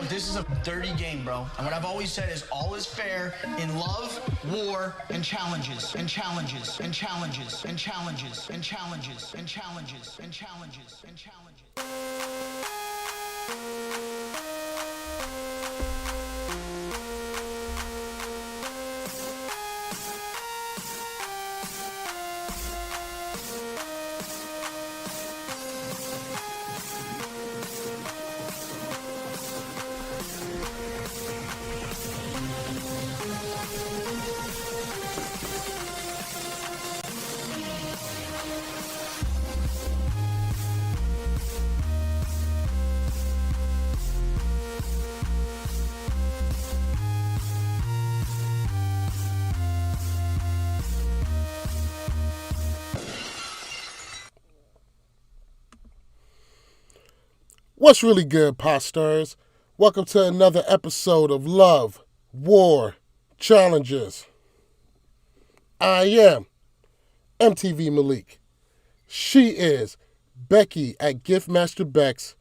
This is a dirty game, bro. And what I've always said is all is fair in love, war, and challenges, and challenges, and challenges, and challenges, and challenges, and challenges, and challenges, and challenges. What's really good, Posters? Welcome to another episode of Love, War, Challenges. I am MTV Malik. She is Becky at Giftmaster Bex.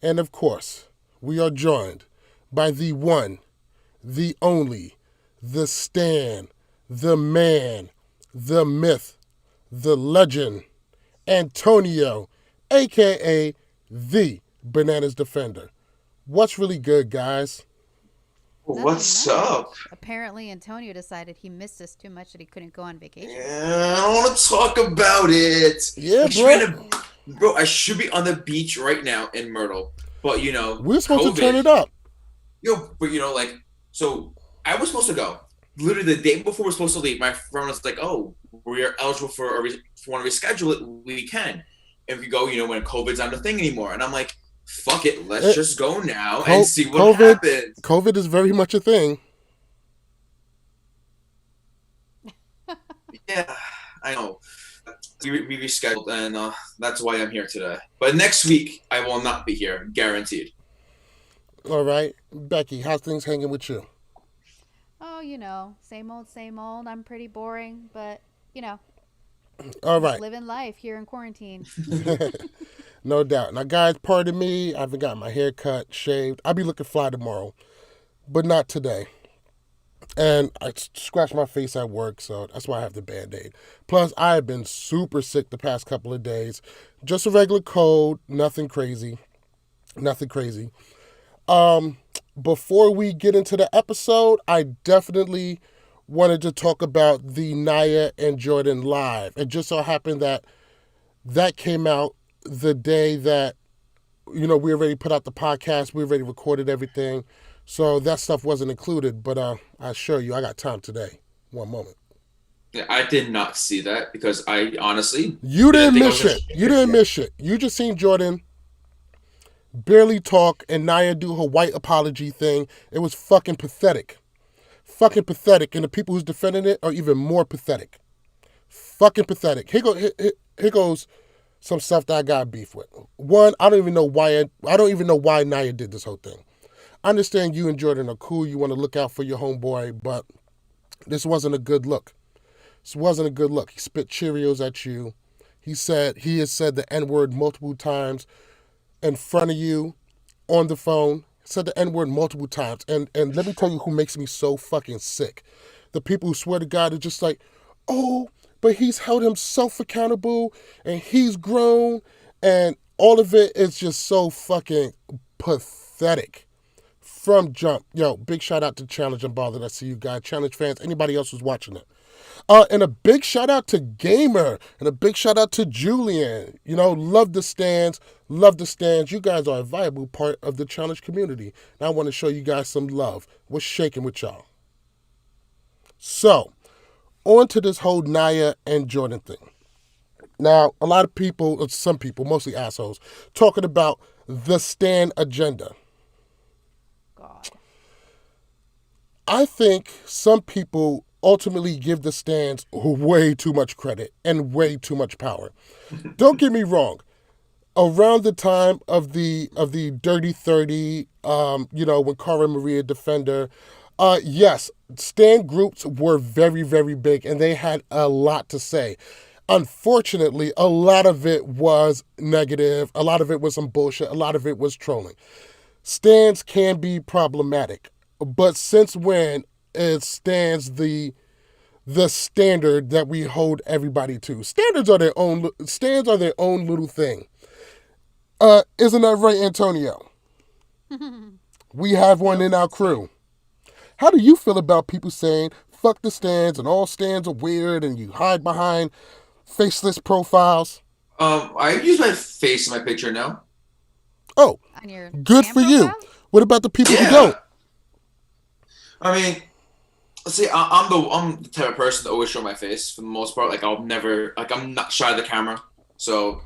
And of course, we are joined by the one, the only, the Stan, the man, the myth, the legend, Antonio, a.k.a. the Bananas Defender. What's really good, guys? What's up? Apparently, Antonio decided he missed us too much that he couldn't go on vacation. Yeah, I don't want to talk about it. Yeah, bro. I should be on the beach right now in Myrtle, but you know, we're supposed COVID, to turn it up. But you know, so I was supposed to go. Literally the day before we're supposed to leave, my friend was like, "Oh, we are eligible for want to reschedule it. We can, if you go, when COVID's not a thing anymore." And I'm like, fuck it, let's just go now and see what happens. COVID is very much a thing. Yeah, I know. We rescheduled, and that's why I'm here today. But next week, I will not be here, guaranteed. All right. Becky, how's things hanging with you? Oh, same old. I'm pretty boring, but, all right. Living life here in quarantine. No doubt. Now, guys, pardon me. I haven't got my hair cut, shaved. I'll be looking fly tomorrow, but not today. And I scratched my face at work, so that's why I have the Band-Aid. Plus, I have been super sick the past couple of days. Just a regular cold, nothing crazy. Before we get into the episode, I definitely wanted to talk about the Naya and Jordan live. It just so happened that came out the day that, we already put out the podcast. We already recorded everything. So that stuff wasn't included. But I assure you, I got time today. One moment. Yeah, I did not see that because I honestly... You didn't miss it. You didn't miss it. You just seen Jordan barely talk and Naya do her white apology thing. It was fucking pathetic. Fucking pathetic. And the people who's defending it are even more pathetic. Fucking pathetic. Here goes some stuff that I got beef with. One, I don't even know why Naya did this whole thing. I understand you and Jordan are cool. You want to look out for your homeboy, but this wasn't a good look. This wasn't a good look. He spit Cheerios at you. He has said the N-word multiple times in front of you on the phone. Said the N-word multiple times. And let me tell you who makes me so fucking sick. The people who swear to God are just like, oh, but he's held himself accountable and he's grown. And all of it is just so fucking pathetic. From jump. Yo, big shout out to Challenge Unbothered. I see you guys. Challenge fans, anybody else who's watching it. And a big shout out to Gamer and a big shout out to Julian. Love the stands. Love the stands. You guys are a viable part of the challenge community. And I want to show you guys some love. What's shaking with y'all? So, on to this whole Nia and Jordan thing. Now, a lot of people, some people, mostly assholes, talking about the stand agenda. God. I think some people ultimately give the stands way too much credit and way too much power. Don't get me wrong. Around the time of the Dirty 30, when Cara Maria Defender, yes, stand groups were very, very big and they had a lot to say. Unfortunately, a lot of it was negative. A lot of it was some bullshit. A lot of it was trolling. Stands can be problematic, but since when it stands the standard that we hold everybody to? Stands are their own little thing. Isn't that right, Antonio? We have one in our crew. How do you feel about people saying, fuck the stands and all stands are weird and you hide behind faceless profiles? I use my face in my picture now. Oh, On your good spam for you. profile? What about the people who Yeah. don't? I mean, see, I'm the type of person to always show my face for the most part. Like I'm not shy of the camera. So,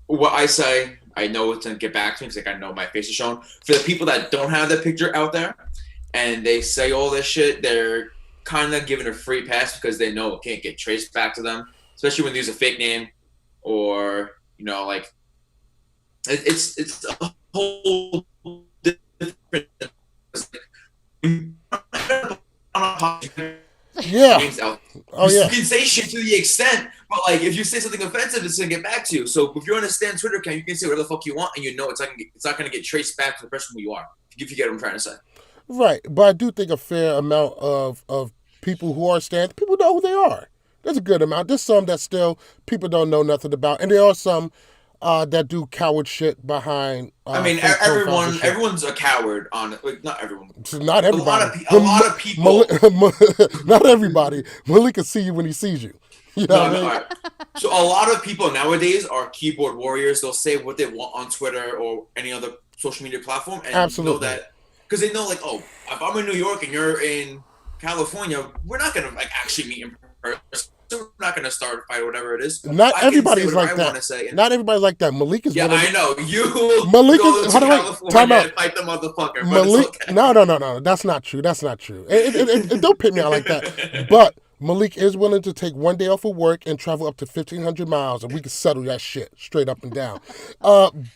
what I say, I know it's gonna get back to me because I know my face is shown. For the people that don't have that picture out there, and they say all this shit, they're kind of giving a free pass because they know it can't get traced back to them, especially when they use a fake name or it's a whole different. Yeah. Oh, yeah. You can say shit to the extent, but if you say something offensive, it's gonna get back to you. So if you're on a stand Twitter account, you can say whatever the fuck you want, and it's not gonna get traced back to the person who you are. If you get what I'm trying to say. Right, but I do think a fair amount of people who are stands, people know who they are. There's a good amount. There's some that still people don't know nothing about, and there are some that do coward shit behind. I mean, everyone's a coward. Not everyone. Not everybody. A lot of people. Not everybody. Malik can see you when he sees you. You know what I mean? Right. So a lot of people nowadays are keyboard warriors. They'll say what they want on Twitter or any other social media platform, and Absolutely. know that because they know, if I'm in New York and you're in California, we're not gonna actually meet in person. We're not gonna start a fight or whatever it is. Not everybody's like that. Not everybody's like that. Malik is. Yeah, I know. You Malik go is. to How do I California time out? and fight the motherfucker. Malik. But it's okay. No. That's not true. That's not true. It don't pit me out like that. But Malik is willing to take one day off of work and travel up to 1,500 miles, and we can settle that shit straight up and down.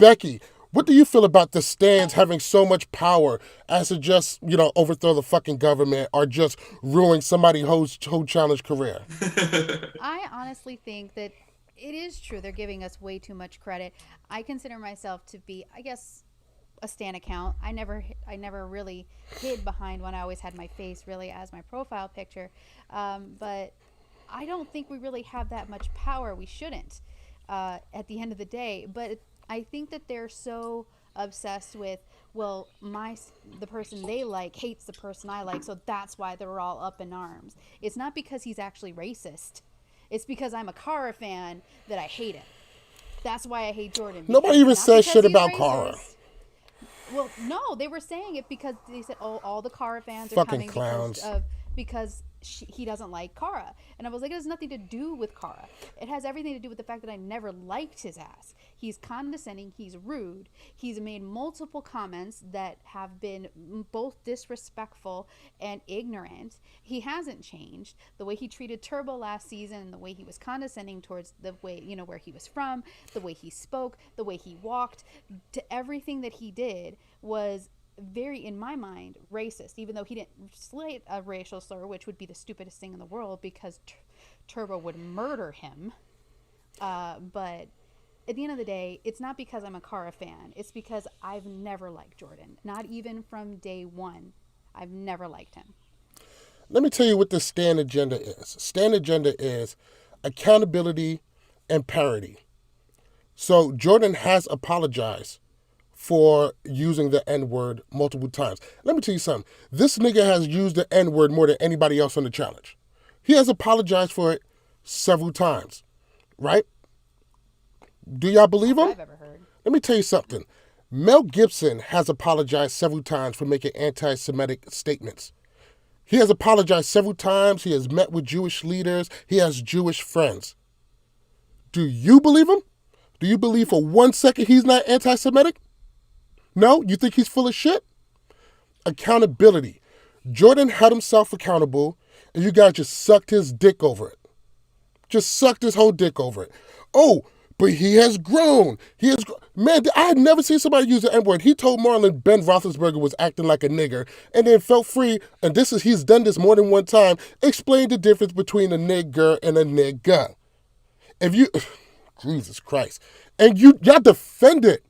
Becky, what do you feel about the stands having so much power as to just, overthrow the fucking government or just ruin somebody's whole challenge career? I honestly think that it is true. They're giving us way too much credit. I consider myself to be, I guess, a stan account. I never really hid behind one. I always had my face really as my profile picture. But I don't think we really have that much power. We shouldn't at the end of the day. But I think that they're so obsessed with, well, the person they like hates the person I like, so that's why they're all up in arms. It's not because he's actually racist. It's because I'm a Cara fan that I hate him. That's why I hate Jordan. Nobody even says shit about Cara. Well, no, they were saying it because they said, oh, all the Cara fans are fucking coming clowns. because he doesn't like Cara. And I was like, it has nothing to do with Cara. It has everything to do with the fact that I never liked his ass. He's condescending. He's rude. He's made multiple comments that have been both disrespectful and ignorant. He hasn't changed. The way he treated Turbo last season, the way he was condescending towards the way, where he was from, the way he spoke, the way he walked, to everything that he did was very, in my mind, racist, even though he didn't slate a racial slur, which would be the stupidest thing in the world because Turbo would murder him. But at the end of the day, it's not because I'm a Cara fan. It's because I've never liked Jordan. Not even from day one. I've never liked him. Let me tell you what the stand agenda is. Stand agenda is accountability and parity. So Jordan has apologized for using the N-word multiple times. Let me tell you something. This nigga has used the N-word more than anybody else on the challenge. He has apologized for it several times, right? Do y'all believe him? I've ever heard. Let me tell you something. Mel Gibson has apologized several times for making anti-Semitic statements. He has apologized several times. He has met with Jewish leaders. He has Jewish friends. Do you believe him? Do you believe for 1 second he's not anti-Semitic? No? You think he's full of shit? Accountability. Jordan held himself accountable, and you guys just sucked his dick over it. Just sucked his whole dick over it. Oh, but he has grown. Man, I had never seen somebody use the N-word. He told Marlon Ben Roethlisberger was acting like a nigger and then felt free, and he's done this more than one time, explained the difference between a nigger and a nigga. If you, Jesus Christ. And y'all defend it.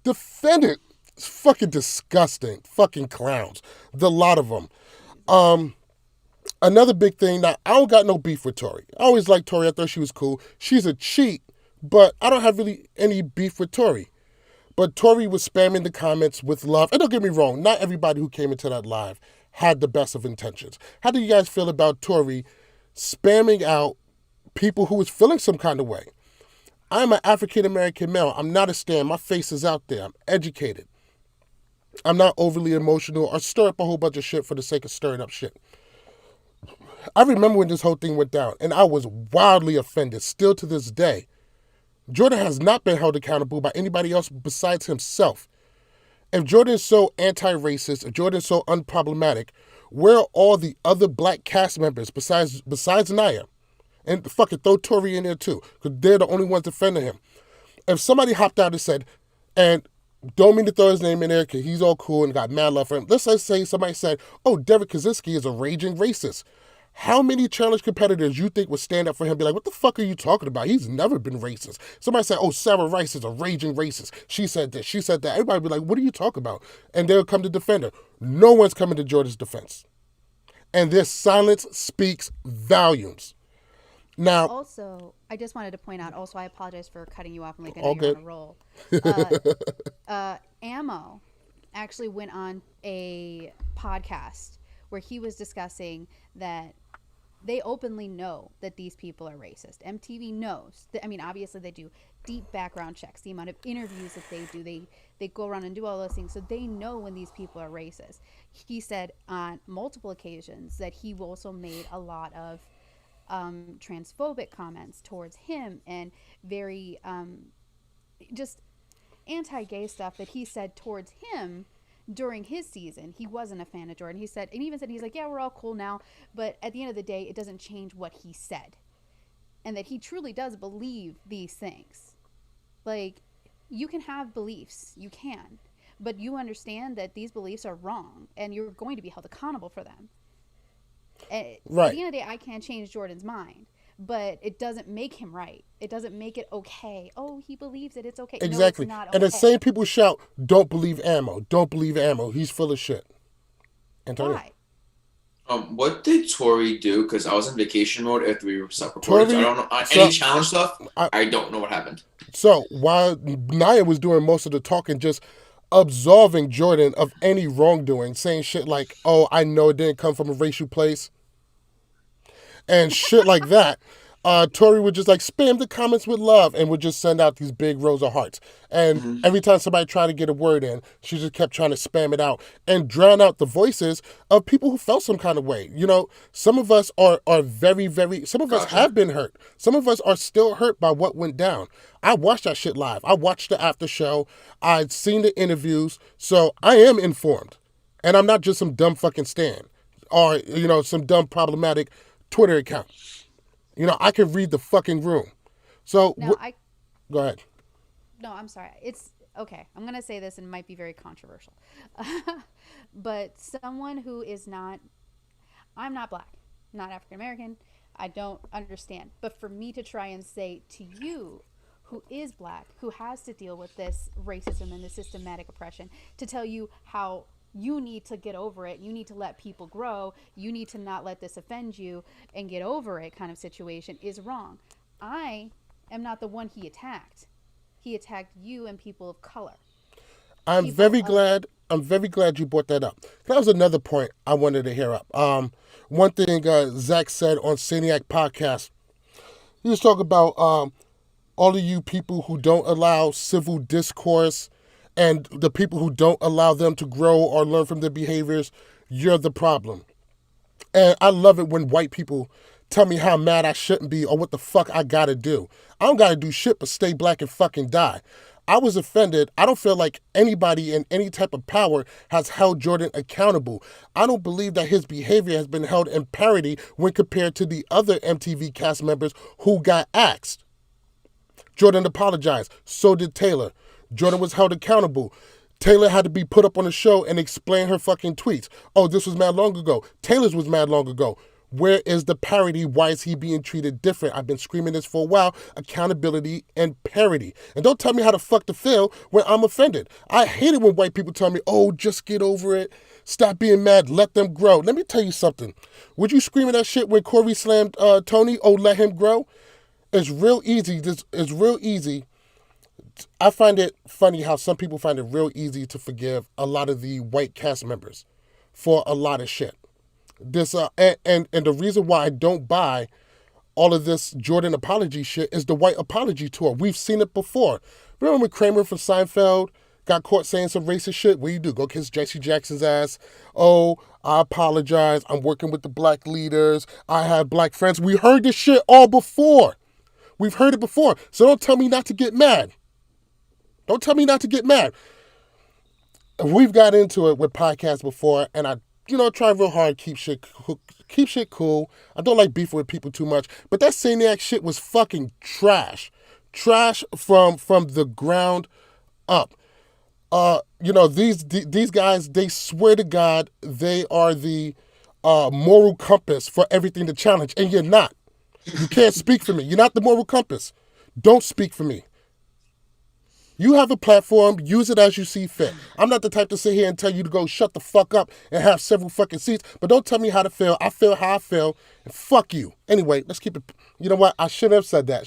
Defend it. It's fucking disgusting. Fucking clowns. The lot of them. Another big thing, now, I don't got no beef with Tori. I always liked Tori. I thought she was cool. She's a cheat, but I don't have really any beef with Tori. But Tori was spamming the comments with love. And don't get me wrong, not everybody who came into that live had the best of intentions. How do you guys feel about Tori spamming out people who was feeling some kind of way? I'm an African-American male. I'm not a stan. My face is out there. I'm educated. I'm not overly emotional or stir up a whole bunch of shit for the sake of stirring up shit. I remember when this whole thing went down, and I was wildly offended, still to this day. Jordan has not been held accountable by anybody else besides himself. If Jordan is so anti-racist, if Jordan is so unproblematic, where are all the other black cast members besides Naya? And fucking throw Tori in there too, because they're the only ones defending him. If somebody hopped out and said, and don't mean to throw his name in there because he's all cool and got mad love for him. Let's say somebody said, oh, Derek Kaczynski is a raging racist. How many challenge competitors you think would stand up for him and be like, what the fuck are you talking about? He's never been racist. Somebody said, oh, Sarah Rice is a raging racist. She said this, she said that. Everybody would be like, what are you talking about? And they'll come to defend her. No one's coming to Jordan's defense. And their silence speaks volumes. Now, Also, I just wanted to point out, also, I apologize for cutting you off. I'm like, I know all you're good. on a roll. Ammo actually went on a podcast where he was discussing that they openly know that these people are racist. MTV knows. I mean, obviously they do deep background checks, the amount of interviews that they do. They go around and do all those things. So they know when these people are racist. He said on multiple occasions that he also made a lot of transphobic comments towards him and very just anti-gay stuff that he said towards him during his season. He wasn't a fan of Jordan. He said, and even said, he's like, yeah, we're all cool now, but at the end of the day, it doesn't change what he said. And that he truly does believe these things. Like, you can have beliefs, you can, but you understand that these beliefs are wrong and you're going to be held accountable for them. Right. At the end of the day, I can't change Jordan's mind, but it doesn't make him right. It doesn't make it okay. Oh, he believes it. It's okay. Exactly. No, it's not okay. And the same people shout, don't believe Ammo. Don't believe Ammo. He's full of shit. Antonio. Why? What did Tori do? Because I was in vacation mode after we stopped recording. So I don't know any challenge stuff. I don't know what happened. So while Naya was doing most of the talking, just absolving Jordan of any wrongdoing, saying shit like, oh, I know it didn't come from a racial place, and shit like that, Tori would just like spam the comments with love and would just send out these big rows of hearts. And every time somebody tried to get a word in, she just kept trying to spam it out and drown out the voices of people who felt some kind of way. You know, some of us are very, very, some of us have been hurt. Some of us are still hurt by what went down. I watched that shit live. I watched the after show. I'd seen the interviews. So I am informed. And I'm not just some dumb fucking stan or, you know, some dumb problematic Twitter account. You know, I can read the fucking room. So, go ahead. No, I'm sorry. It's okay. I'm going to say this and it might be very controversial. But someone who is not, I'm not black, not African American. I don't understand. But for me to try and say to you, who is black, who has to deal with this racism and the systematic oppression, to tell you how you need to get over it, you need to let people grow, you need to not let this offend you and get over it kind of situation is wrong. I am not the one he attacked. He attacked you and people of color. I'm very glad you brought that up. That was another point I wanted to hear up. One thing Zach said on Saniac podcast, he was talking about all of you people who don't allow civil discourse and the people who don't allow them to grow or learn from their behaviors, you're the problem. And I love it when white people tell me how mad I shouldn't be or what the fuck I gotta do. I don't gotta do shit but stay black and fucking die. I was offended. I don't feel like anybody in any type of power has held Jordan accountable. I don't believe that his behavior has been held in parity when compared to the other MTV cast members who got axed. Jordan apologized. So did Taylor. Jordan was held accountable. Taylor had to be put up on the show and explain her fucking tweets. Oh, this was mad long ago. Taylor's was mad long ago. Where is the parity? Why is he being treated different? I've been screaming this for a while. Accountability and parity. And don't tell me how the fuck to feel when I'm offended. I hate it when white people tell me, oh, just get over it. Stop being mad. Let them grow. Let me tell you something. Would you scream at that shit when Corey slammed Tony? Oh, let him grow? It's real easy. It's real easy. I find it funny how some people find it real easy to forgive a lot of the white cast members for a lot of shit. This and the reason why I don't buy all of this Jordan apology shit is the white apology tour. We've seen it before. Remember when Kramer from Seinfeld got caught saying some racist shit? What do you do? Go kiss Jesse Jackson's ass? Oh, I apologize. I'm working with the black leaders. I have black friends. We heard this shit all before. We've heard it before. So don't tell me not to get mad. Don't tell me not to get mad. We've got into it with podcasts before, and I try real hard to keep shit cool. I don't like beefing with people too much. But that Saniac shit was fucking trash. Trash from the ground up. These guys, they swear to God they are the moral compass for everything to challenge. And you're not. You can't speak for me. You're not the moral compass. Don't speak for me. You have a platform, use it as you see fit. I'm not the type to sit here and tell you to go shut the fuck up and have several fucking seats, but don't tell me how to feel. I feel how I feel, and fuck you. Anyway, let's keep it. You know what? I should have said that.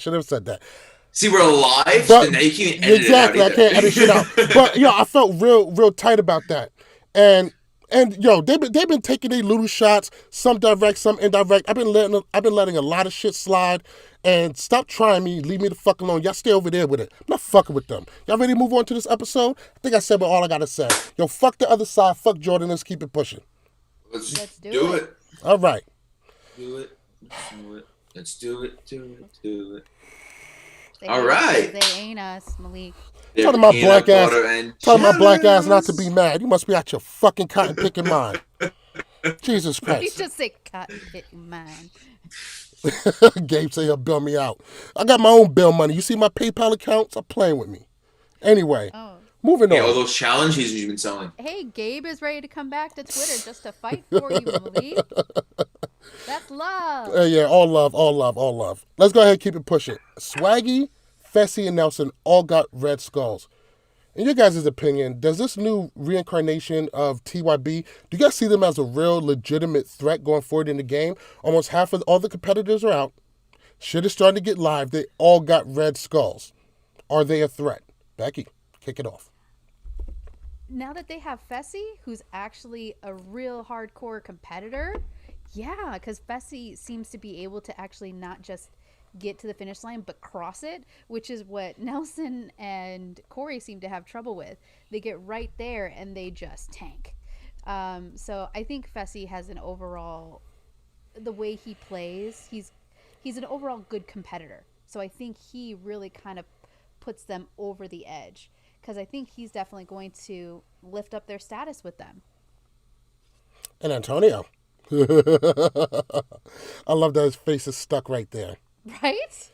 See, we're live, But, so now you can't edit exactly, it out I can't edit shit out. But, I felt real tight about that. And they've been taking their little shots, some direct, some indirect. I've been letting a lot of shit slide. And stop trying me. Leave me the fuck alone. Y'all stay over there with it. I'm not fucking with them. Y'all ready to move on to this episode? I think I said all I gotta say. Yo, fuck the other side. Fuck Jordan. Let's keep it pushing. Let's do it. All right. Let's do it. They All right. They ain't us, Malik. Telling my black ass not to be mad. You must be out your fucking cotton picking mind. Jesus You Christ. just say cotton picking man. Gabe say he'll bail me out. I got my own bail money. You see my PayPal account? Stop playing with me. Anyway, moving on. All those challenges you've been selling. Hey, Gabe is ready to come back to Twitter just to fight for you, Malik. That's love. All love. Let's go ahead and keep it pushing. Swaggy, Fessy, and Nelson all got red skulls. In your guys' opinion, does this new reincarnation of TYB, do you guys see them as a real legitimate threat going forward in the game? Almost half of all the competitors are out. Shit is starting to get live. They all got red skulls. Are they a threat? Becky, kick it off. Now that they have Fessy, who's actually a real hardcore competitor, yeah, because Fessy seems to be able to actually not just get to the finish line but cross it, which is what Nelson and Corey seem to have trouble with. They get right there and they just tank. So I think Fessy has an overall, the way he plays, he's an overall good competitor. So I think he really kind of puts them over the edge, because I think he's definitely going to lift up their status with them. And Antonio. I love that his face is stuck right there. Right?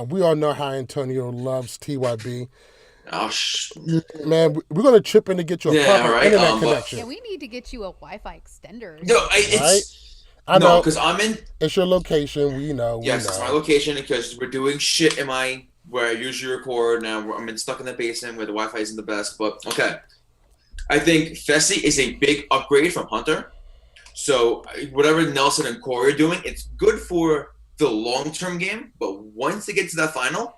We all know how Antonio loves TYB. Oh, man, we're going to chip in to get you a proper internet connection. Yeah, we need to get you a Wi-Fi extender. No, I know. because I'm in. It's your location. We know. Yes, it's my location, because we're doing shit in where I usually record. Now I'm stuck in the basement where the Wi-Fi isn't the best. But okay, I think Fessy is a big upgrade from Hunter. So whatever Nelson and Corey are doing, it's good for the long-term game. But once they get to that final,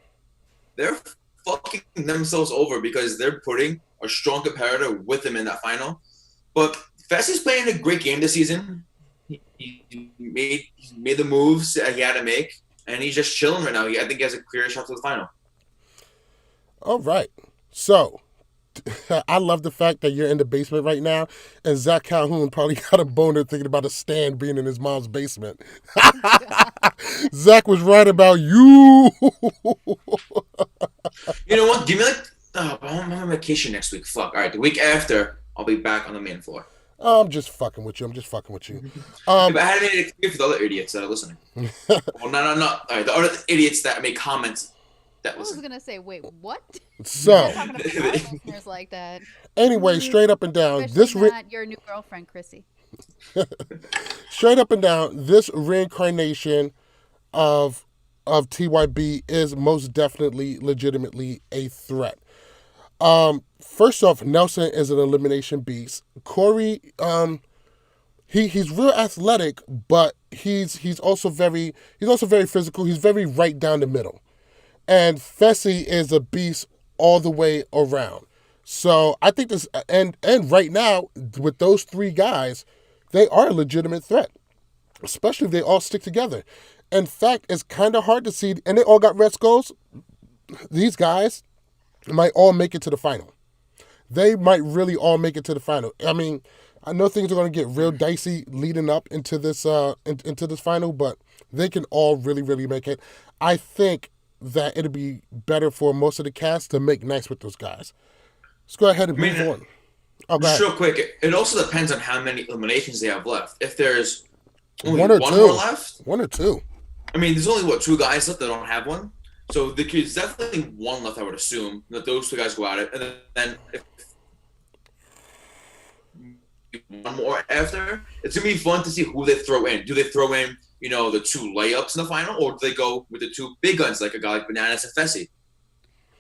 they're fucking themselves over because they're putting a strong competitor with them in that final. But Fessie's playing a great game this season. He made the moves that he had to make, and he's just chilling right now. I think he has a clear shot to the final. All right. So, I love the fact that you're in the basement right now, and Zach Calhoun probably got a boner thinking about a stand being in his mom's basement. Zach was right about you. You know what? Give me I'm on vacation next week. Fuck. All right, the week after, I'll be back on the main floor. I'm just fucking with you. But I had made it clear for the other idiots that are listening. Well, no. All right, the other idiots that make comments that I was listen. gonna say, wait, what? So, Talking about our listeners like that. anyway, straight up and down, Especially not your new girlfriend, Chrissy. straight up and down, this reincarnation of TYB is most definitely, legitimately a threat. First off, Nelson is an elimination beast. Corey, he's real athletic, but he's also very physical. He's very right down the middle. And Fessy is a beast all the way around. So I think this, and right now with those three guys, they are a legitimate threat, especially if they all stick together. In fact, it's kind of hard to see, and they all got red skulls. These guys might all make it to the final. They might really all make it to the final. I mean, I know things are going to get real dicey leading up into this into this final, but they can all really, really make it. I think that it'd be better for most of the cast to make nice with those guys. Let's go ahead and move on. Oh, go Just ahead. real quick, it also depends on how many eliminations they have left. If there's only One or one two. more left, One or two. I mean, there's only two guys left that don't have one. So there's definitely one left, I would assume, that those two guys go at it, and then if one more after, it's gonna be fun to see who they throw in. Do they throw in, the two layups in the final, or do they go with the two big guns like a guy like Bananas and Fessy?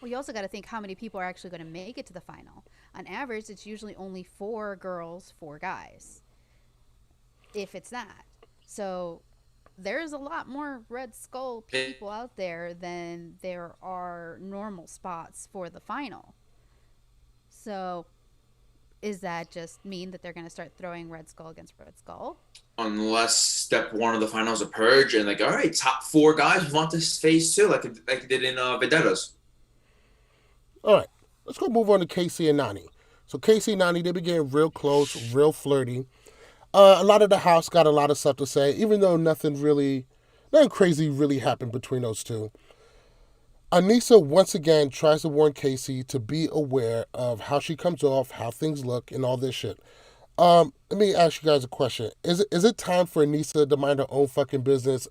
Well, you also got to think how many people are actually going to make it to the final. On average, it's usually only 4 girls, 4 guys, if it's that. So there's a lot more Red Skull people out there than there are normal spots for the final. So is that just mean that they're going to start throwing Red Skull against Red Skull? Unless step one of the finals a purge and all right, top 4 guys want this phase 2 like they did in Vendettas. All right, let's go move on to Casey and Nani. So Casey and Nani, they been getting real close, real flirty. A lot of the house got a lot of stuff to say, even though nothing crazy really happened between those two. Aneesa once again tries to warn Casey to be aware of how she comes off, how things look, and all this shit. Let me ask you guys a question. Is it time for Aneesa to mind her own fucking business?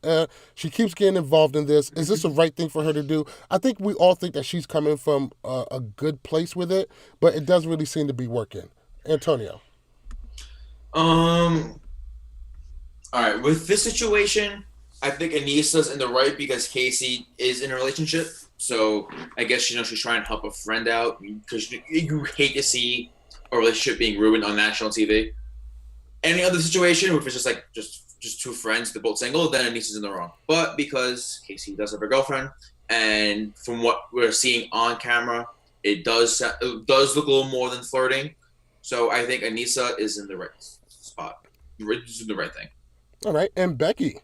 She keeps getting involved in this. Is this the right thing for her to do? I think we all think that she's coming from a good place with it, but it doesn't really seem to be working. Antonio. All right, with this situation, I think Aneesa's in the right because Casey is in a relationship. So I guess she's trying to help a friend out because you hate to see a relationship being ruined on national TV. Any other situation, if it's just two friends, they're both single, then Aneesa's in the wrong. But because Casey does have a girlfriend, and from what we're seeing on camera, it does look a little more than flirting. So I think Aneesa is in the right spot. She's doing the right thing. All right, and Becky.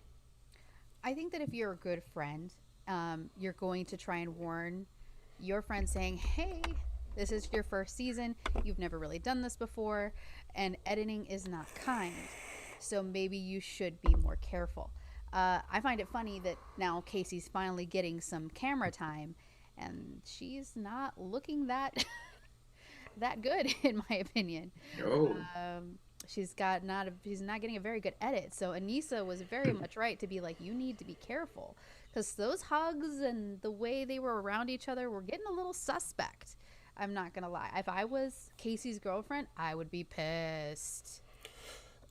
I think that if you're a good friend, you're going to try and warn your friend saying, hey, this is your first season. You've never really done this before, and editing is not kind. So maybe you should be more careful. I find it funny that now Casey's finally getting some camera time, and she's not looking that good, in my opinion. No. She's not getting a very good edit. So Aneesa was very much right to be like, you need to be careful, because those hugs and the way they were around each other were getting a little suspect. I'm not gonna lie. If I was Casey's girlfriend, I would be pissed.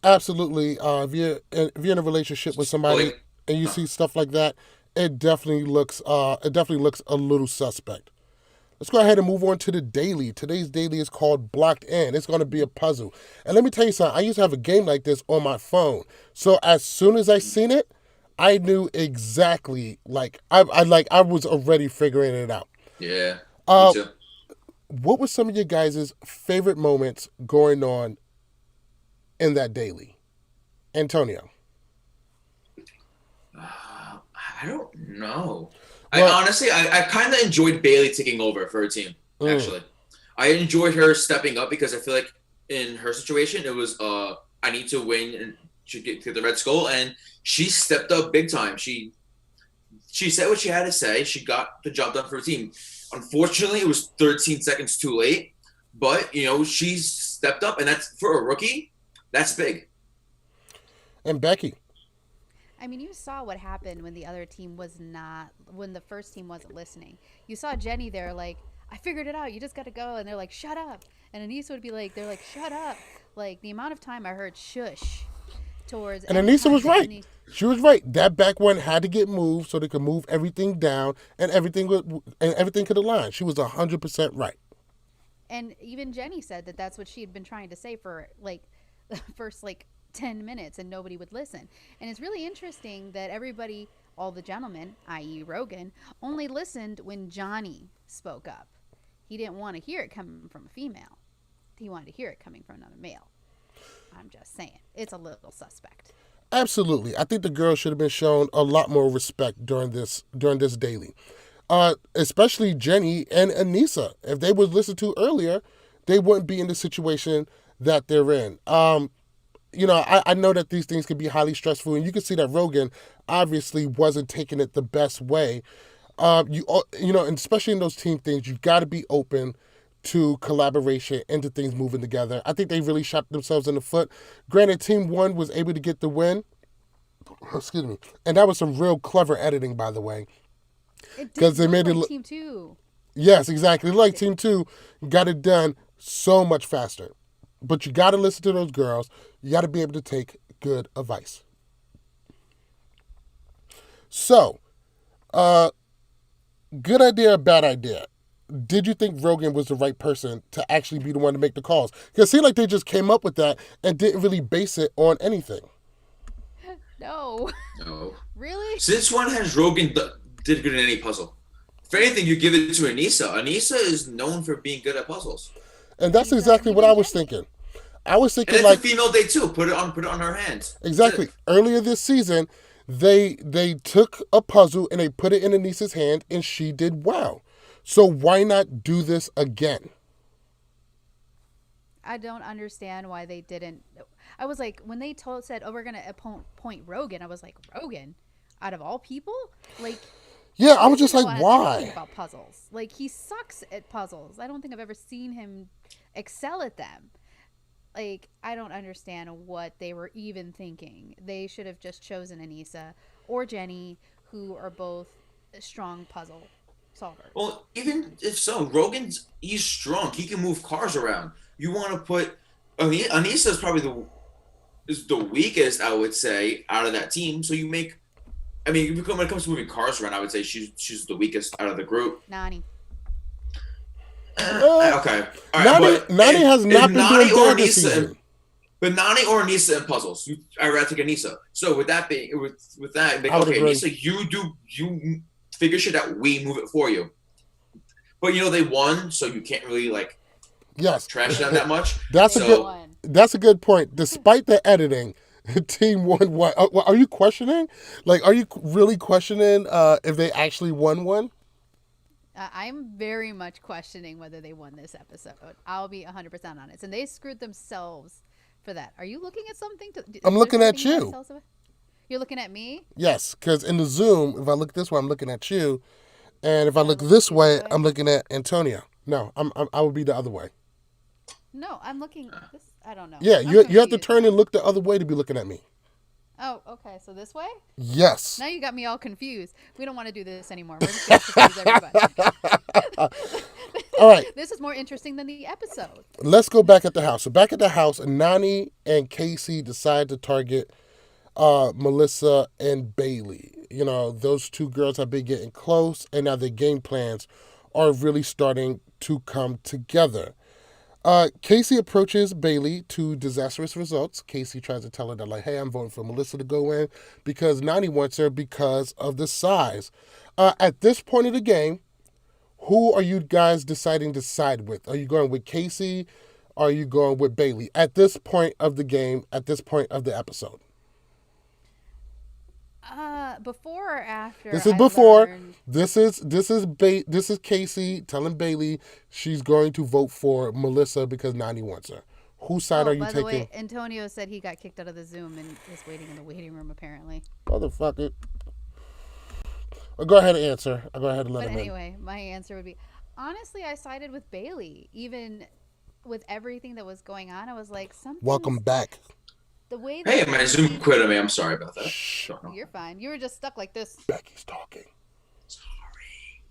Absolutely. If you're in a relationship with somebody and you see stuff like that, it definitely looks a little suspect. Let's go ahead and move on to the daily. Today's daily is called Blocked In. It's going to be a puzzle. And let me tell you something. I used to have a game like this on my phone. So as soon as I seen it, I knew exactly, I was already figuring it out. Yeah. Me Uh, too. what were some of your guys' favorite moments going on in that daily? Antonio. I don't know. I Well, honestly, I kind of enjoyed Bailey taking over for her team. mm, Actually, I enjoyed her stepping up because I feel like in her situation, it was I need to win and to get to the Red Skull, and she stepped up big time. She said what she had to say. She got the job done for her team. Unfortunately, it was 13 seconds too late, but she stepped up, and that's for a rookie. That's big. and Becky. I mean, you saw what happened when when the first team wasn't listening. You saw Jenny there, like, I figured it out. You just got to go. And they're like, shut up. And Aneesa would be like, they're like, shut up. Like, the amount of time I heard shush towards. And any Aneesa time was that right. She was right. That back one had to get moved so they could move everything down and everything could align. She was 100% right. And even Jenny said that that's what she had been trying to say for, like, the first, like, 10 minutes, and nobody would listen. And it's really interesting that everybody, all the gentlemen, i.e. Rogan, only listened when Johnny spoke up. He didn't want to hear it coming from a female. He wanted to hear it coming from another male. I'm just saying. It's a little suspect. Absolutely. I think the girls should have been shown a lot more respect during this daily. Especially Jenny and Aneesa. If they was listened to earlier, they wouldn't be in the situation that they're in. I know that these things can be highly stressful, and you can see that Rogan obviously wasn't taking it the best way. And especially in those team things, you've got to be open to collaboration and to things moving together. I think they really shot themselves in the foot. Granted, Team 1 was able to get the win. Excuse me. And that was some real clever editing, by the way. It Because did they look made it like look. Team 2. Yes, exactly. Like Team 2 got it done so much faster. But you got to listen to those girls. You got to be able to take good advice. So, good idea or bad idea? Did you think Rogan was the right person to actually be the one to make the calls? Because it seemed like they just came up with that and didn't really base it on anything. No. No. Really? Since when has Rogan did good in any puzzle? If anything, you give it to Aneesa. Aneesa is known for being good at puzzles. And that's exactly what I was thinking. I was And thinking it's like a female day too. Put it on her hands. exactly earlier this season, they took a puzzle and they put it in Aneesa's hand and she did well. So why not do this again? I don't understand why they didn't. I was like, when they said, "Oh, we're gonna appoint Rogan," I was like, "Rogan, out of all people, like." Yeah, I was He just doesn't like, know anything why? about puzzles? Like, he sucks at puzzles. I don't think I've ever seen him excel at them. Like, I don't understand what they were even thinking. They should have just chosen Aneesa or Jenny, who are both strong puzzle solvers. Well, even if so, he's strong. He can move cars around. You want to put Aneesa is probably the weakest, I would say, out of that team. So you make. I mean, when it comes to moving cars around, I would say she's the weakest out of the group. Nani. Okay. All right. Nani has not been doing bad this season. But Nani or Aneesa in puzzles, I rather take Aneesa. So with that being, with that, like, I would okay, agree. Aneesa, you figure shit out. We move it for you. But they won, so you can't really Yes, trash them that much. that's a good point. Despite the editing, Team 1 won. Are you questioning? Like, are you really questioning if they actually won one? I'm very much questioning whether they won this episode. I'll be 100% honest. And they screwed themselves for that. Are you looking at something? I'm looking at you. You're looking at me? Yes, because in the Zoom, if I look this way, I'm looking at you. And if I look this way, I'm looking at Antonio. No, I would be the other way. No, I'm looking. I don't know. Yeah, I'm you have to confused turn now. and look the other way to be looking at me. Oh, okay. So this way? Yes. Now you got me all confused. We don't want to do this anymore. We're just going to confuse everybody. All right. This is more interesting than the episode. Let's go back at the house. So back at the house, Nani and Casey decide to target Melissa and Bailey. Those two girls have been getting close, and now their game plans are really starting to come together. Casey approaches Bailey to disastrous results. Casey tries to tell her that, like, hey, I'm voting for Melissa to go in because Nani wants her because of the size. At this point of the game, Who are you guys deciding to side with? Are you going with Casey? Or are you going with Bailey at this point of the game? At this point of the episode? Before or after? This is before. This is Casey telling Bailey she's going to vote for Melissa because Nani wants her. Whose side are you by the taking? way, Antonio said he got kicked out of the Zoom and is waiting in the waiting room apparently. Motherfucker. Go ahead and answer. I'll go ahead and let But him anyway, my answer would be, honestly, I sided with Bailey. Even with everything that was going on, I was like, something. Welcome back. The way Hey, that my Zoom quit on me. I'm sorry about that. You're fine. You were just stuck like this. Becky's talking. Sorry.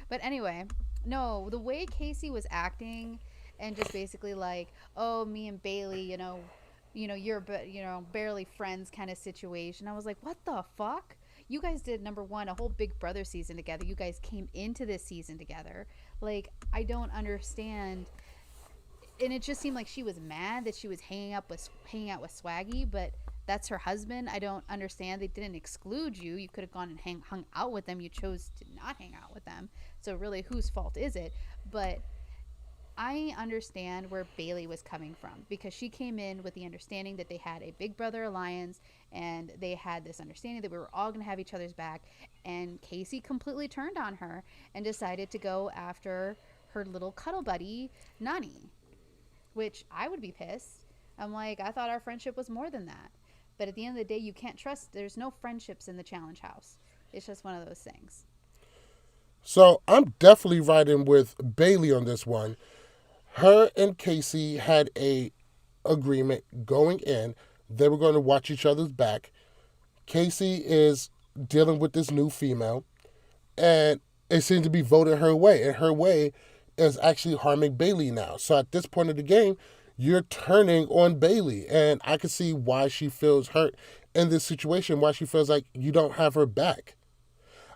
But anyway, no, the way Casey was acting and just basically like, oh, me and Bailey, you're barely friends kind of situation. I was like, what the fuck? You guys did, number one, a whole Big Brother season together. You guys came into this season together. Like, I don't understand. And it just seemed like she was mad that she was hanging out with Swaggy, but that's her husband. I don't understand. They didn't exclude you. You could have gone and hung out with them. You chose to not hang out with them. So really, whose fault is it? But I understand where Bailey was coming from because she came in with the understanding that they had a Big Brother alliance and they had this understanding that we were all going to have each other's back. And Casey completely turned on her and decided to go after her little cuddle buddy, Nani. Which I would be pissed. I'm like, I thought our friendship was more than that. But at the end of the day, you can't trust. There's no friendships in the challenge house. It's just one of those things. So I'm definitely riding with Bailey on this one. Her and Casey had a agreement going in. They were going to watch each other's back. Casey is dealing with this new female. And it seems to be voted her way. And her way is actually harming Bailey now. So at this point of the game, you're turning on Bailey. And I can see why she feels hurt in this situation, why she feels like you don't have her back.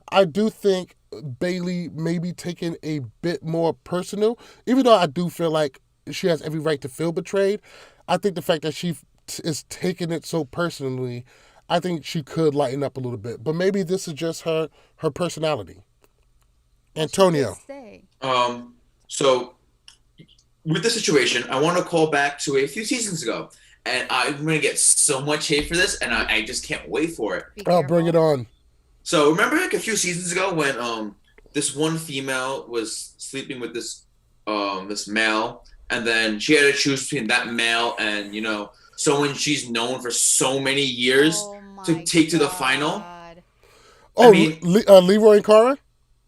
I do think Bailey may be taking a bit more personal, even though I do feel like she has every right to feel betrayed. I think the fact that she is taking it so personally, I think she could lighten up a little bit. But maybe this is just her personality. Antonio. So with the situation, I want to call back to a few seasons ago, and I'm going to get so much hate for this, and I just can't wait for it. I'll bring it on. So remember like a few seasons ago when this one female was sleeping with this male, and then she had to choose between that male and someone she's known for so many years to take to the final. Oh, I mean, Leroy and Cara?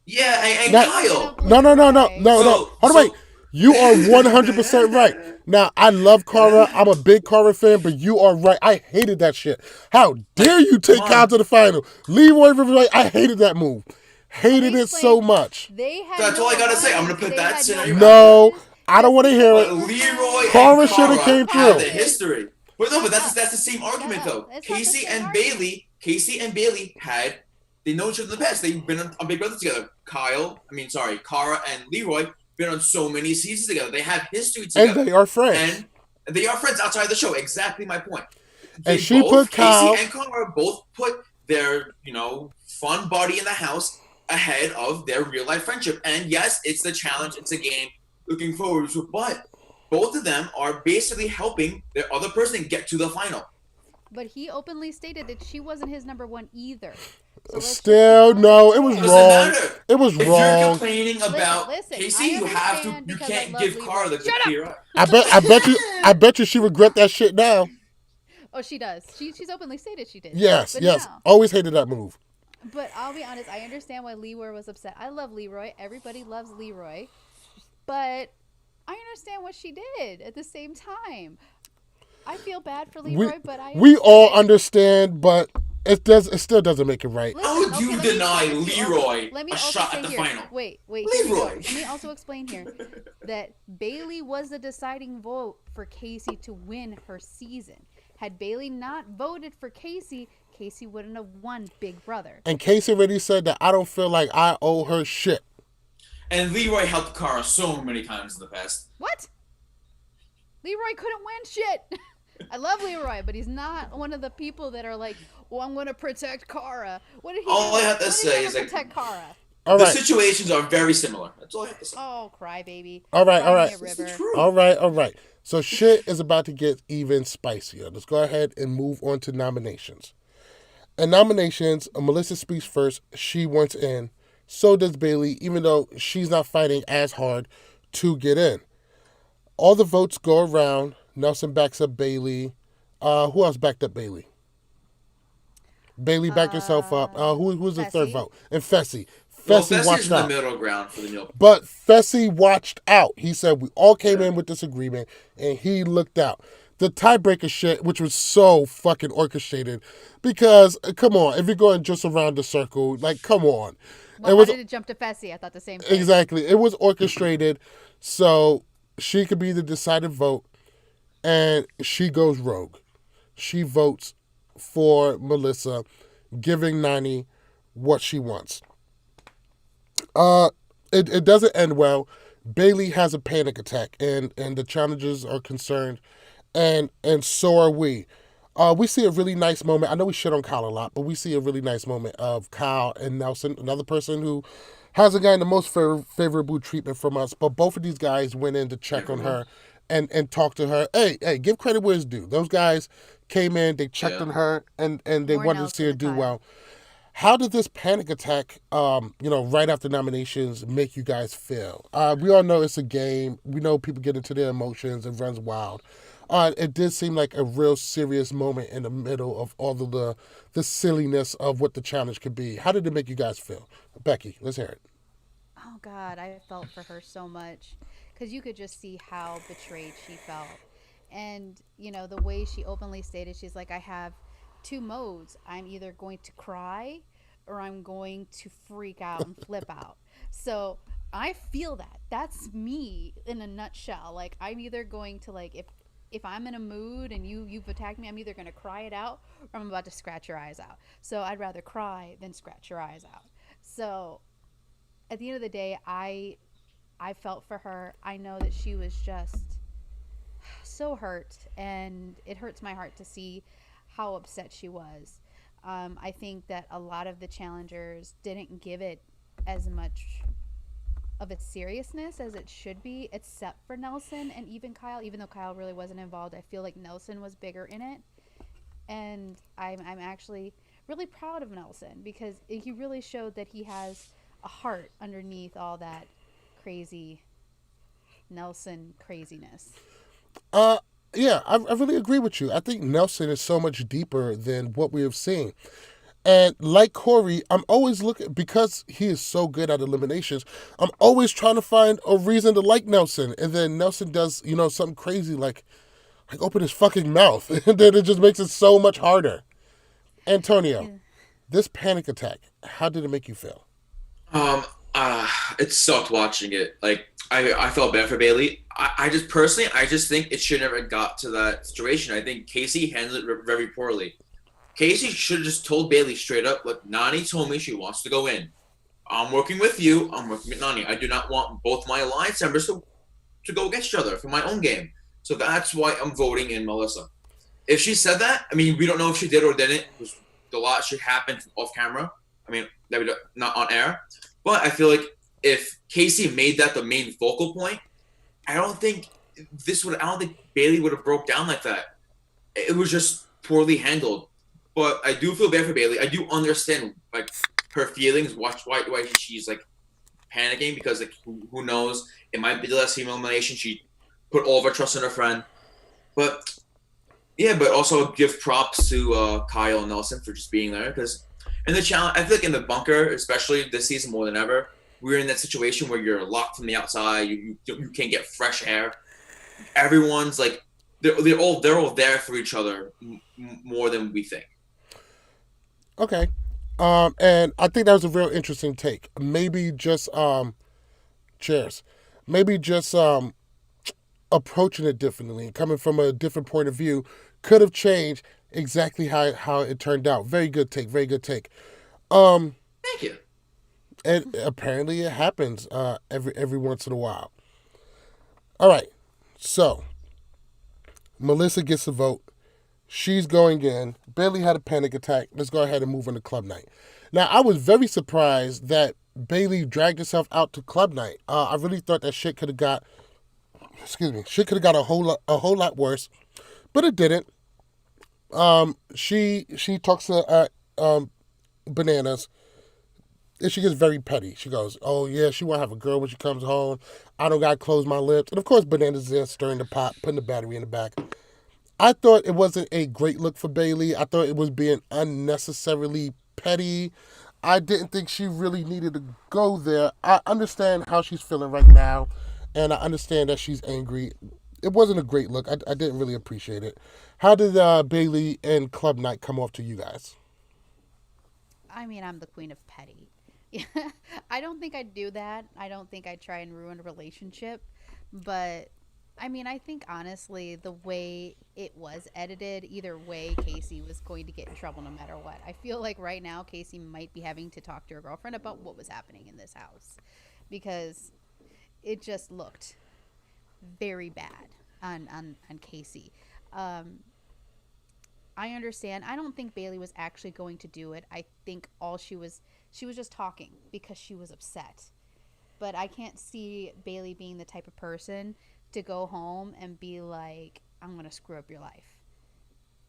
Yeah, and Kyle. No. Hold on, wait. You are 100% right. Now, I love Cara. I'm a big Cara fan, but you are right. I hated that shit. How dare you take Kyle to the final? Leroy Rivers, I hated that move. Hated it so much. That's all I gotta say. I'm gonna put that scenario. No, I don't want to hear it. Leroy Cara should have came through. The history. But no, but that's the same argument though. Casey and Bailey had. They know each other in the past. They've been on Big Brother together. Cara and Leroy been on so many seasons together. They have history together. And they are friends. And they are friends outside the show. Exactly my point. Casey and Cara both put their, fun buddy in the house ahead of their real life friendship. And yes, it's the challenge. It's a game. Looking forward to it. But both of them are basically helping their other person get to the final. But he openly stated that she wasn't his number one either. So still, no, it was wrong. It was if wrong. If you're complaining about Casey, you can't give Cara the clear up. I bet you she regret that shit now. Oh, she does. She's openly stated she did. Yes. Always hated that move. But I'll be honest, I understand why Leroy was upset. I love Leroy. Everybody loves Leroy. But I understand what she did at the same time. I feel bad for Leroy, but we all understand, but it still doesn't make it right. How would you deny Leroy a shot at the final? Wait. Leroy. Let me also explain here that Bailey was the deciding vote for Casey to win her season. Had Bailey not voted for Casey, Casey wouldn't have won Big Brother. And Casey already said that I don't feel like I owe her shit. And Leroy helped Cara so many times in the past. What? Leroy couldn't win shit. I love Leroy, but he's not one of the people that are like, "Well, I'm going to protect Kara." What did he do? All I have to When did he say ever is like protect Kara? All the right. situations are very similar. That's all I have to say. Oh, crybaby. All right. Cry All me right. a It's the river. truth. All right. All right. So shit is about to get even spicier. Let's go ahead and move on to nominations. In nominations, Melissa speaks first. She wants in. So does Bailey, even though she's not fighting as hard to get in. All the votes go around. Nelson backs up Bailey. Who else backed up Bailey? Bailey backed herself up. Who's the third Fessy. vote? And Fessy. Well, Fessy Fessie's watched in the out. middle ground for the Neil. But Fessy watched out. He said we all came Yeah. in with this agreement, and he looked out. The tiebreaker shit, which was so fucking orchestrated, because come on, if you're going just around the circle, like come on, Well, it how was did it jump to Fessy? I thought the same thing. exactly it was orchestrated, so she could be the decided vote, and she goes rogue. She votes for Melissa, giving Nani what she wants. It doesn't end well. Bailey has a panic attack, and the challengers are concerned, and so are we. We see a really nice moment. I know we shit on Kyle a lot, but we see a really nice moment of Kyle and Nelson, another person who hasn't gotten the most favorable treatment from us. But both of these guys went in to check on her and talk to her. Hey, give credit where it's due. Those guys came in, they checked on her, and they More wanted to see Nelson her than do Kyle. well. How did this panic attack, right after nominations, make you guys feel? We all know it's a game. We know people get into their emotions and runs wild. It did seem like a real serious moment in the middle of all of the silliness of what the challenge could be. How did it make you guys feel? Becky, let's hear it. Oh God, I felt for her so much because you could just see how betrayed she felt, and the way she openly stated, she's like, I have two modes. I'm either going to cry or I'm going to freak out and flip out. So I feel that. That's me in a nutshell. Like I'm either going to like if I'm in a mood and you've attacked me, I'm either going to cry it out or I'm about to scratch your eyes out. So I'd rather cry than scratch your eyes out. So at the end of the day, I felt for her. I know that she was just so hurt, and it hurts my heart to see how upset she was. I think that a lot of the challengers didn't give it as much of its seriousness as it should be, except for Nelson and even Kyle. Even though Kyle really wasn't involved, I feel like Nelson was bigger in it, and I'm actually really proud of Nelson because he really showed that he has a heart underneath all that crazy Nelson craziness. Yeah, I really agree with you. I think Nelson is so much deeper than what we have seen. And like Corey, I'm always looking, because he is so good at eliminations, I'm always trying to find a reason to like Nelson. And then Nelson does, something crazy like open his fucking mouth. And then it just makes it so much harder. Antonio, Yeah. this panic attack, how did it make you feel? Um, it sucked watching it. Like I felt bad for Bailey. I just personally, I just think it should never got to that situation. I think Casey handled it very poorly. Casey should have just told Bailey straight up, look, Nani told me she wants to go in. I'm working with you. I'm working with Nani. I do not want both my alliance members to go against each other for my own game. So that's why I'm voting in Melissa. If she said that, I mean, we don't know if she did or didn't. Because a lot should happen off camera. I mean, that we not on air. But I feel like if Casey made that the main focal point, I don't think Bailey would have broke down like that. It was just poorly handled. But I do feel bad for Bailey. I do understand like her feelings. Why she's like panicking, because like who knows? It might be the last female elimination. She put all of her trust in her friend. But yeah, but also give props to Kyle and Nelson for just being there, because in the challenge, I feel like in the bunker, especially this season more than ever, we're in that situation where you're locked from the outside. You can't get fresh air. Everyone's like they're all there for each other more than we think. Okay. And I think that was a real interesting take. Maybe just cheers. Maybe just approaching it differently, coming from a different point of view, could have changed exactly how it turned out. Very good take. Very good take. Thank you. And apparently it happens every once in a while. All right. So Melissa gets the vote. She's going in. Bailey had a panic attack. Let's go ahead and move on to club night. Now, I was very surprised that Bailey dragged herself out to club night. I really thought that shit could have got, shit could have got a whole lot worse, but it didn't. She talks to Bananas, and she gets very petty. She goes, "Oh yeah, she won't have a girl when she comes home. I don't gotta close my lips." And of course, Bananas is there stirring the pot, putting the battery in the back. I thought it wasn't a great look for Bailey. I thought it was being unnecessarily petty. I didn't think she really needed to go there. I understand how she's feeling right now, and I understand that she's angry. It wasn't a great look. I didn't really appreciate it. How did Bailey and Club Night come off to you guys? I mean, I'm the queen of petty. I don't think I'd do that. I don't think I'd try and ruin a relationship. But, I mean, I think honestly, the way it was edited, either way, Casey was going to get in trouble no matter what. I feel like right now, Casey might be having to talk to her girlfriend about what was happening in this house. Because it just looked very bad on Casey. I understand. I don't think Bailey was actually going to do it. I think she was just talking because she was upset. But I can't see Bailey being the type of person to go home and be like, I'm going to screw up your life.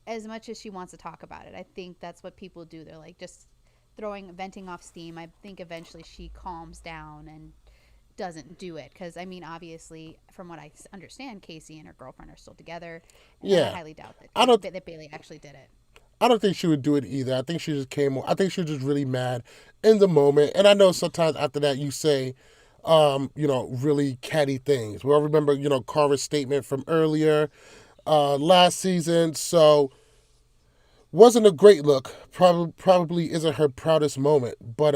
As much as she wants to talk about it. I think that's what people do. They're like just venting off steam. I think eventually she calms down and doesn't do it. Because, I mean, obviously, from what I understand, Casey and her girlfriend are still together. And Yeah. I highly doubt that Bailey actually did it. I don't think she would do it either. I think she just I think she was just really mad in the moment. And I know sometimes after that you say, really catty things. We all remember, Cara's statement from earlier last season. So wasn't a great look. Probably isn't her proudest moment. But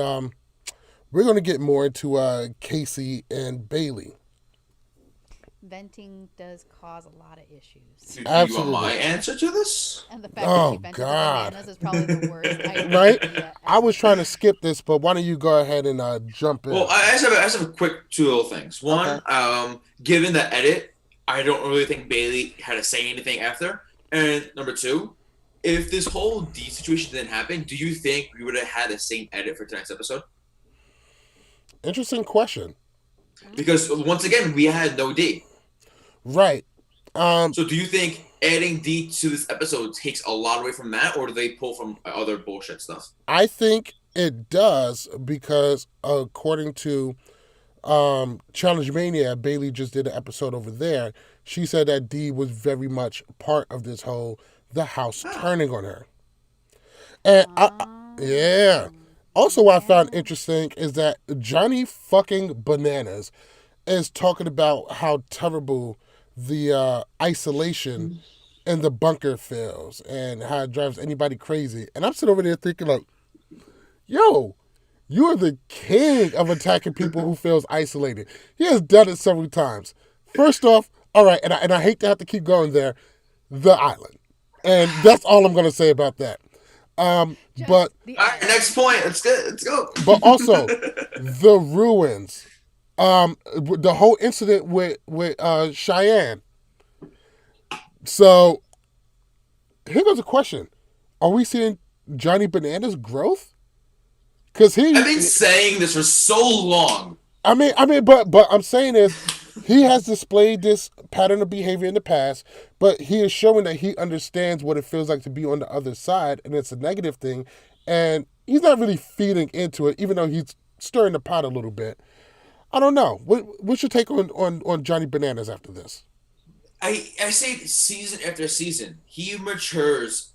we're going to get more into Casey and Bailey. Venting does cause a lot of issues. Do you Absolutely. want my answer to this? And the fact that she vented the bananas is probably the worst idea. Right? I was trying to skip this, but why don't you go ahead and jump in? Well, I just have a quick two little things. One, given the edit, I don't really think Bailey had to say anything after. And number two, if this whole D situation didn't happen, do you think we would have had the same edit for tonight's episode? Interesting question. Because once again, we had no D. Right. So do you think adding D to this episode takes a lot away from that, or do they pull from other bullshit stuff? I think it does because according to Challenge Mania, Bailey just did an episode over there. She said that D was very much part of this whole the house turning on her. And yeah. Also, what I found interesting is that Johnny fucking Bananas is talking about how terrible the isolation in the bunker feels and how it drives anybody crazy. And I'm sitting over there thinking like, yo, you are the king of attacking people who feels isolated. He has done it several times. First off, all right, and I hate to have to keep going there, the island. And that's all I'm going to say about that. But all right, next point. Let's go. But also the ruins. The whole incident with Cheyenne. So here goes a question: are we seeing Johnny Bananas' growth? Because I've been saying this for so long. I mean, but I'm saying is he has displayed this pattern of behavior in the past, but he is showing that he understands what it feels like to be on the other side, and it's a negative thing, and he's not really feeding into it, even though he's stirring the pot a little bit. I don't know. What's your take on Johnny Bananas after this? I say season after season, he matures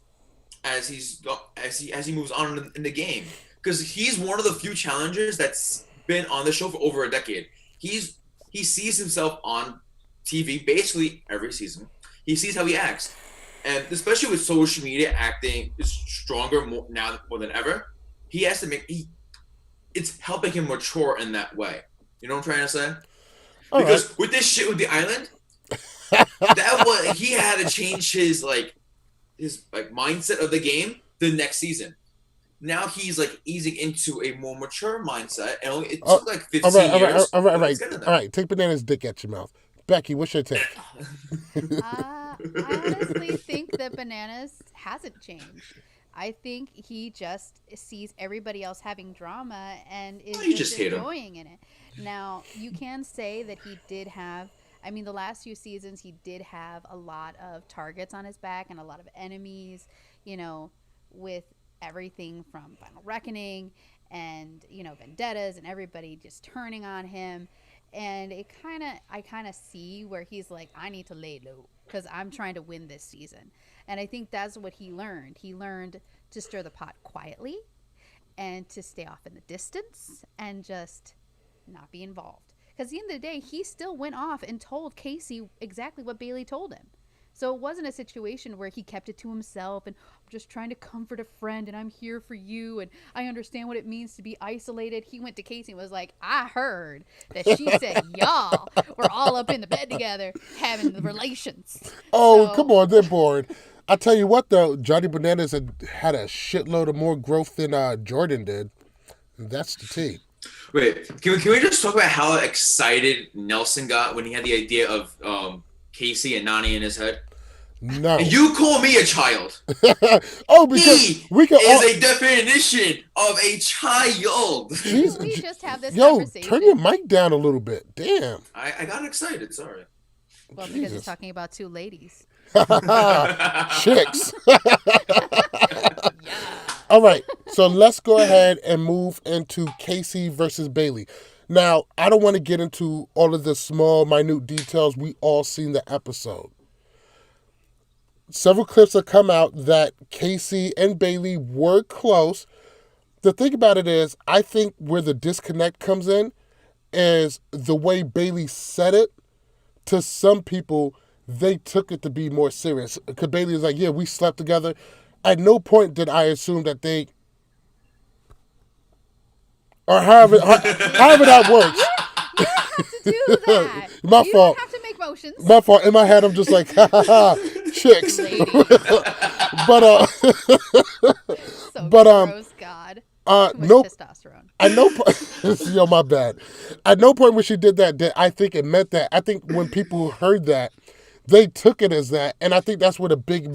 as he moves on in the game, because he's one of the few challengers that's been on the show for over a decade. He sees himself on TV basically every season. He sees how he acts, and especially with social media, acting is stronger more than ever. He has to it's helping him mature in that way. You know what I'm trying to say? Because with this shit with the island, he had to change his mindset of the game the next season. Now he's easing into a more mature mindset, and it took 15 years. All right. Take Banana's dick at your mouth. Becky, what's your take? I honestly think that Bananas hasn't changed. I think he just sees everybody else having drama and is You just just hate him. enjoying in it. Now, you can say that he did have, I mean, the last few seasons, he did have a lot of targets on his back and a lot of enemies, you know, with everything from Final Reckoning and, you know, vendettas and everybody just turning on him. And I kind of see where he's like, I need to lay low because I'm trying to win this season. And I think that's what he learned. He learned to stir the pot quietly and to stay off in the distance and just not be involved. Because at the end of the day, he still went off and told Casey exactly what Bailey told him. So it wasn't a situation where he kept it to himself and I'm just trying to comfort a friend and I'm here for you and I understand what it means to be isolated. He went to Casey and was like, I heard that she said y'all were all up in the bed together having the relations. Oh, So, come on, they're bored. I tell you what, though, Johnny Bananas had a shitload of more growth than Jordan did. That's the tea. Wait, can we just talk about how excited Nelson got when he had the idea of Casey and Nani in his head? No. You call me a child. Oh, because He we can is all... a definition of a child. Jeez, we just have this yo, conversation. turn your mic down a little bit. Damn. I got excited. Sorry. Well, because Jesus. he's talking about two ladies. Chicks. All right, so let's go ahead and move into Casey versus Bailey. Now, I don't want to get into all of the small, minute details. We all seen the episode. Several clips have come out that Casey and Bailey were close. The thing about it is, I think where the disconnect comes in is the way Bailey said it. To some people, they took it to be more serious. Because Bailey was like, yeah, we slept together. At no point did I assume that they... Or however that works. You don't have to do that. My you fault. don't have to make motions. My fault. In my head, I'm just like, ha ha ha, chicks. But So but, gross, God. Too much nope. testosterone. At no point, yo, my bad. At no point when she did that, I think it meant that. I think when people heard that, they took it as that, and I think that's where the big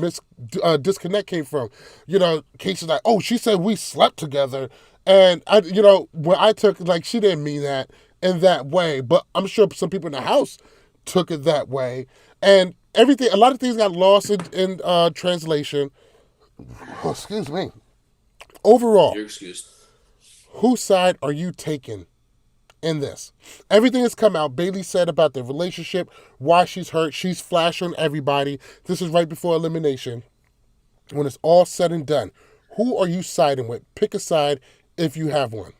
disconnect came from. You know, Casey's like, oh, she said we slept together, and when I took, like, she didn't mean that in that way, but I'm sure some people in the house took it that way, and everything. A lot of things got lost in translation. Oh, excuse me. Overall, You're excused. whose side are you taking in this? Everything has come out. Bailey said about their relationship, why she's hurt. She's flashed on everybody. This is right before elimination. When it's all said and done, who are you siding with? Pick a side if you have one.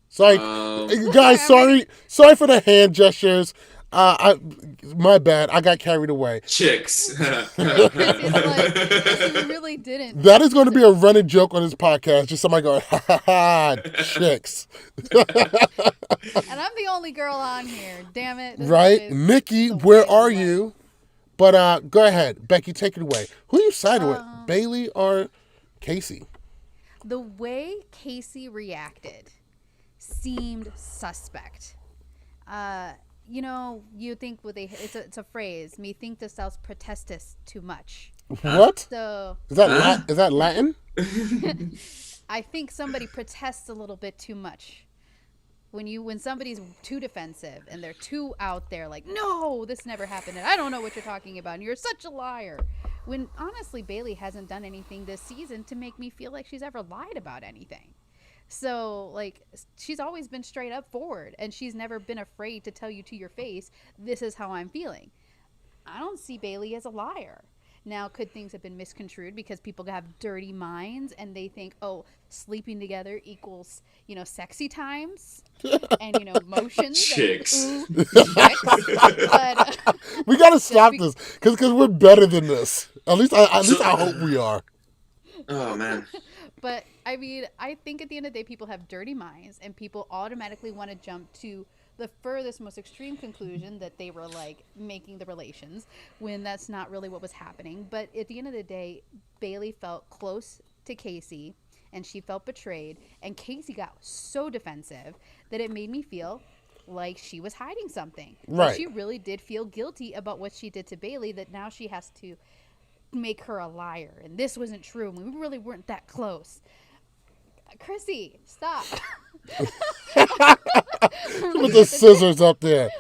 Sorry, guys. Sorry for the hand gestures. My bad. I got carried away. Chicks. It's like, you really didn't. That is going to be a running joke on this podcast. Just somebody going, ha ha ha, chicks. And I'm the only girl on here. Damn it. Right? Nikki, where are you? But go ahead. Becky, take it away. Who are you siding with? Bailey or Casey? The way Casey reacted seemed suspect. You think it's a phrase. Me think the South protestus too much. What? So Is that Latin? I think somebody protests a little bit too much. When somebody's too defensive and they're too out there, like, no, this never happened, and I don't know what you're talking about, and you're such a liar. When honestly, Bailey hasn't done anything this season to make me feel like she's ever lied about anything. So, like, she's always been straight up forward, and she's never been afraid to tell you to your face, this is how I'm feeling. I don't see Bailey as a liar. Now, could things have been misconstrued because people have dirty minds and they think, oh, sleeping together equals, sexy times and, motions. Chicks. And, ooh, chicks. But, We got to stop this because we're better than this. At least I hope we are. Oh, man. But, I mean, I think at the end of the day, people have dirty minds and people automatically want to jump to the furthest, most extreme conclusion that they were, like, making the relations when that's not really what was happening. But at the end of the day, Bailey felt close to Casey and she felt betrayed. And Casey got so defensive that it made me feel like she was hiding something. Right. She really did feel guilty about what she did to Bailey, that now she has to make her a liar. And this wasn't true. And we really weren't that close. Chrissy, stop. With the scissors up there.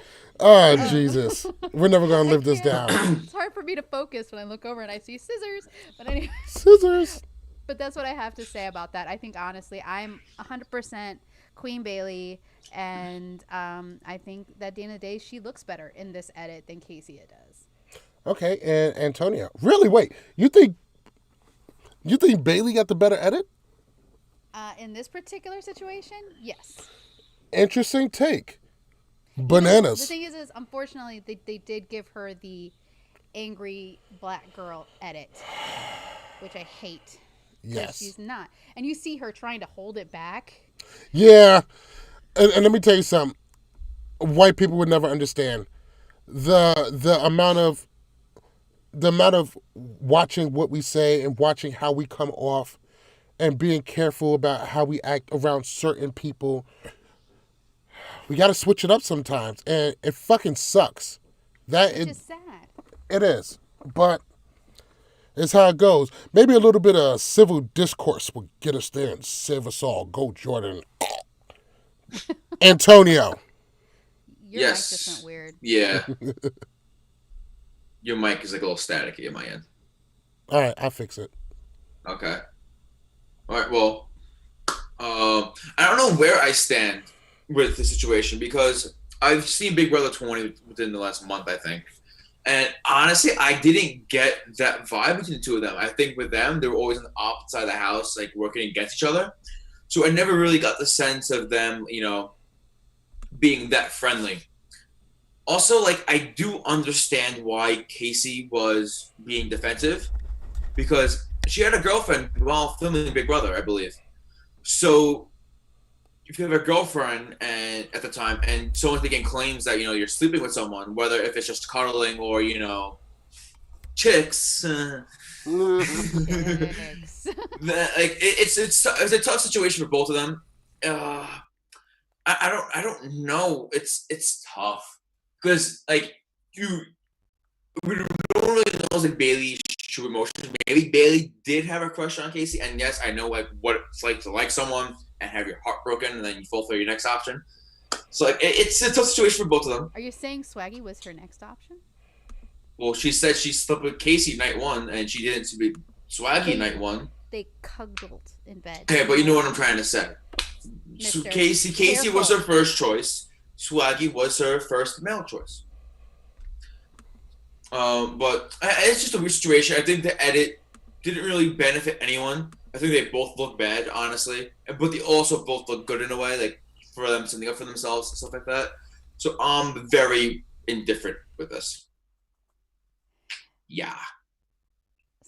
Oh, Jesus. We're never going to live this down. It's hard for me to focus when I look over and I see scissors. But anyway. Scissors. But that's what I have to say about that. I think, honestly, I'm 100% Queen Bailey. And I think that at the end of the day, she looks better in this edit than Casey does. Okay, and Antonio. Really? Wait. You think Bailey got the better edit? In this particular situation, yes. Interesting take. Bananas. The thing is unfortunately, they did give her the angry black girl edit, which I hate. Yes. She's not. And you see her trying to hold it back. Yeah. And let me tell you something. White people would never understand the amount of watching what we say and watching how we come off and being careful about how we act around certain people. We got to switch it up sometimes, and it fucking sucks. It's just sad. It is, but it's how it goes. Maybe a little bit of civil discourse will get us there and save us all. Go, Jordan. Antonio. Your mic just went weird. Yeah. Your mic is like a little staticky at my end. All right, I'll fix it. Okay. All right. Well, I don't know where I stand with the situation because I've seen Big Brother 20 within the last month, I think. And honestly, I didn't get that vibe between the two of them. I think with them, they were always on the opposite side of the house, like working against each other. So I never really got the sense of them, being that friendly. Also, like, I do understand why Casey was being defensive because she had a girlfriend while filming Big Brother, I believe. So if you have a girlfriend and at the time and someone's making claims that, you're sleeping with someone, whether if it's just cuddling or, chicks, it's a tough situation for both of them. I don't know. It's tough because we don't really know like Bailey's true emotions. Maybe Bailey did have a crush on Casey, and yes, I know what it's like to like someone and have your heart broken, and then you fall for your next option. So it's a tough situation for both of them. Are you saying Swaggy was her next option? Well, she said she slept with Casey night one, and she didn't sleep with Swaggy night one. They cuddled in bed. Okay, but you know what I'm trying to say. So Casey was her first choice. Swaggy was her first male choice. But it's just a weird situation. I think the edit didn't really benefit anyone. I think they both look bad, honestly. But they also both look good in a way, like for them something up for themselves and stuff like that. So I'm very indifferent with this. Yeah.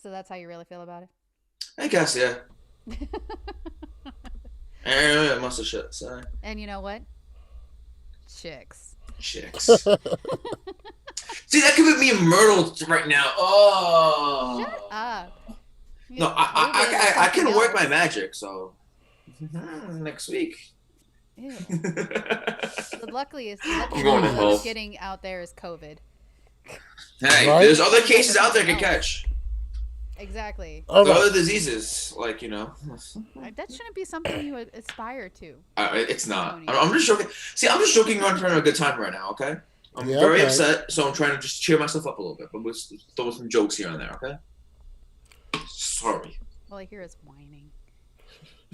So that's how you really feel about it? I guess, yeah. I must have shit, sorry. And you know what? Chicks. See, that could be me in Myrtle right now. Oh. Shut up. No, I can work my magic, so next week. Ew. The luckiest getting out there is COVID. Hey, right? There's other cases out there to catch. Exactly. All There are right. other diseases, That shouldn't be something you would aspire to. It's not. I'm just joking. See, I'm just joking around trying to have a good time right now, okay? I'm very okay. upset, so I'm trying to just cheer myself up a little bit, but we'll throw some jokes here and there, okay? Sorry. All I hear is whining.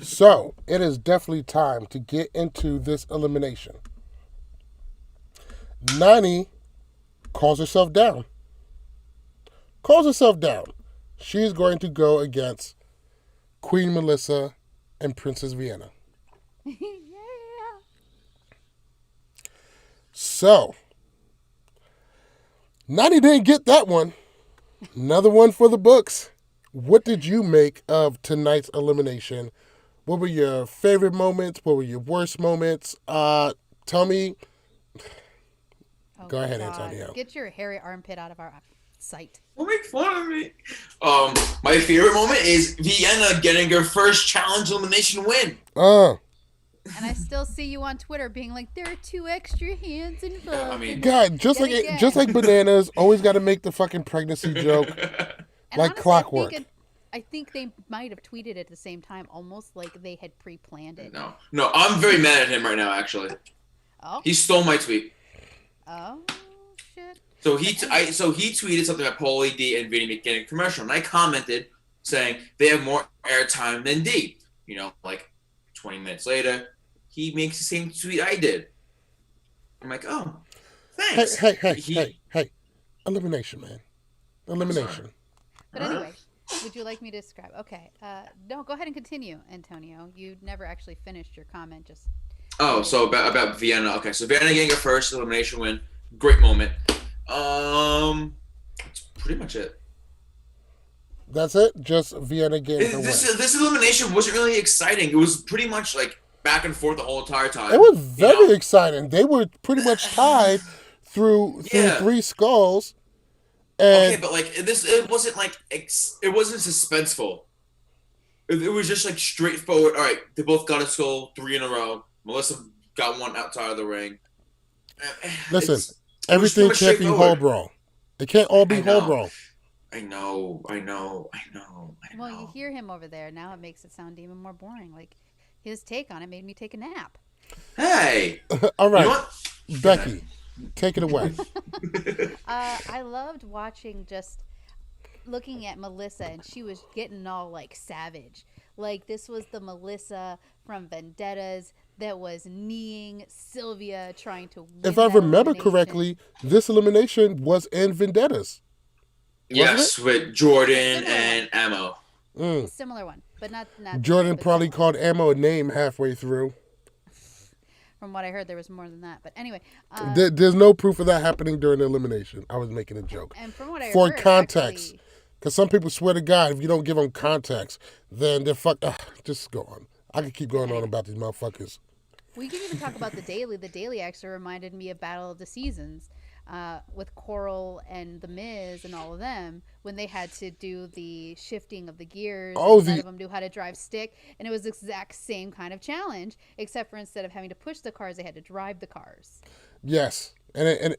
So, it is definitely time to get into this elimination. Nani calls herself down. She's going to go against Queen Melissa and Princess Vienna. Yeah. So, Nani didn't get that one. Another one for the books. What did you make of tonight's elimination? What were your favorite moments? What were your worst moments? Tell me. Oh, Go ahead, God. Antonio. Get your hairy armpit out of our sight. Don't make fun of me. My favorite moment is Vienna getting her first challenge elimination win. And I still see you on Twitter being like, there are 2 extra hands involved. I mean- God, just like bananas, always got to make the fucking pregnancy joke And like honestly, clockwork. I think they might have tweeted at the same time, almost like they had pre-planned it. No, I'm very mad at him right now. Actually, Oh, he stole my tweet. oh, shit. So he tweeted something about Paulie D and Vinny getting a commercial, and I commented saying they have more airtime than D. You know, like 20 minutes later, he makes the same tweet I did. I'm like, oh, thanks. Hey. Elimination, man. Elimination. But anyway, would you like me to describe? Okay. No, go ahead and continue, Antonio. You never actually finished your comment. Just. Oh, so about Vienna. Okay, so Vienna getting a first elimination win. Great moment. That's pretty much it. That's it? Just Vienna getting the win. This elimination wasn't really exciting. It was pretty much like back and forth the whole entire time. It was very exciting. They were pretty much tied through 3 skulls. And okay, but like it wasn't like it wasn't suspenseful. It was just like straightforward. All right, they both got a skull 3 in a row. Melissa got one outside of the ring. listen, everything can't be whole-bro. It can't all be whole-bro. I know. Well, you hear him over there. Now it makes it sound even more boring. Like, his take on it made me take a nap. Hey. All right, You know what? Becky, take it away. I loved watching, just looking at Melissa, and she was getting all like savage. Like, this was the Melissa from Vendettas that was kneeing Sylvia, trying to win. If I that remember elimination. correctly, this elimination was in Vendettas. Yes, with Jordan and Ammo. Similar one, but not Jordan but probably similar. called Ammo a name halfway through. From what I heard, there was more than that. But anyway, There's no proof of that happening during the elimination. I was making a joke. and from what I For heard, context. actually, Because some people swear to God, if you don't give them context, then they're fuck. Just go on. I could keep going on about these motherfuckers. we can even talk about the Daily. The Daily actually reminded me of Battle of the Seasons. With Coral and The Miz and all of them, when they had to do the shifting of the gears, and none of them knew how to drive stick, and it was the exact same kind of challenge, except for instead of having to push the cars, they had to drive the cars. Yes. And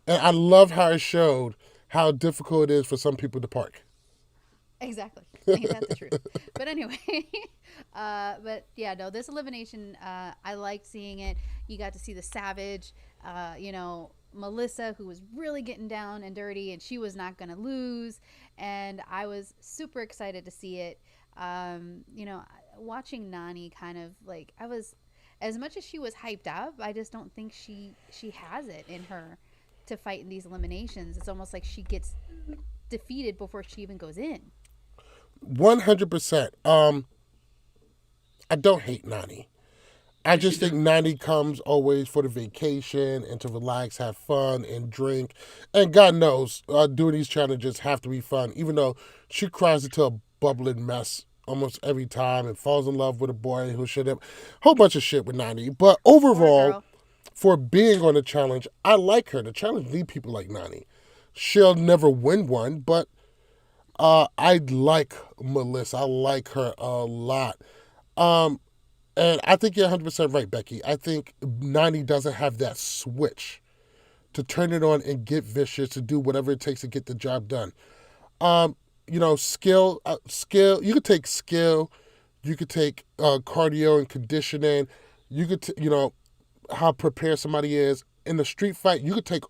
I love how it showed how difficult it is for some people to park. Exactly. Ain't that the truth? But anyway, but yeah, no, this elimination, I liked seeing it. You got to see the Savage, Melissa, who was really getting down and dirty, and she was not going to lose. And I was super excited to see it. Watching Nani kind of like, I was, as much as she was hyped up, I just don't think she has it in her to fight in these eliminations. It's almost like she gets defeated before she even goes in. 100%. I don't hate Nani. I just think Nani comes always for the vacation and to relax, have fun, and drink. And God knows, doing these challenges have to be fun, even though she cries into a bubbling mess almost every time and falls in love with a boy who should have. Whole bunch of shit with Nani. But overall, for being on the challenge, I like her. The challenge need people like Nani. She'll never win one, but I like Melissa. I like her a lot. And I think you're 100% right, Becky. I think Nani doesn't have that switch to turn it on and get vicious, to do whatever it takes to get the job done. Skill. You could take skill. You could take cardio and conditioning. You could, how prepared somebody is. In the street fight, you could take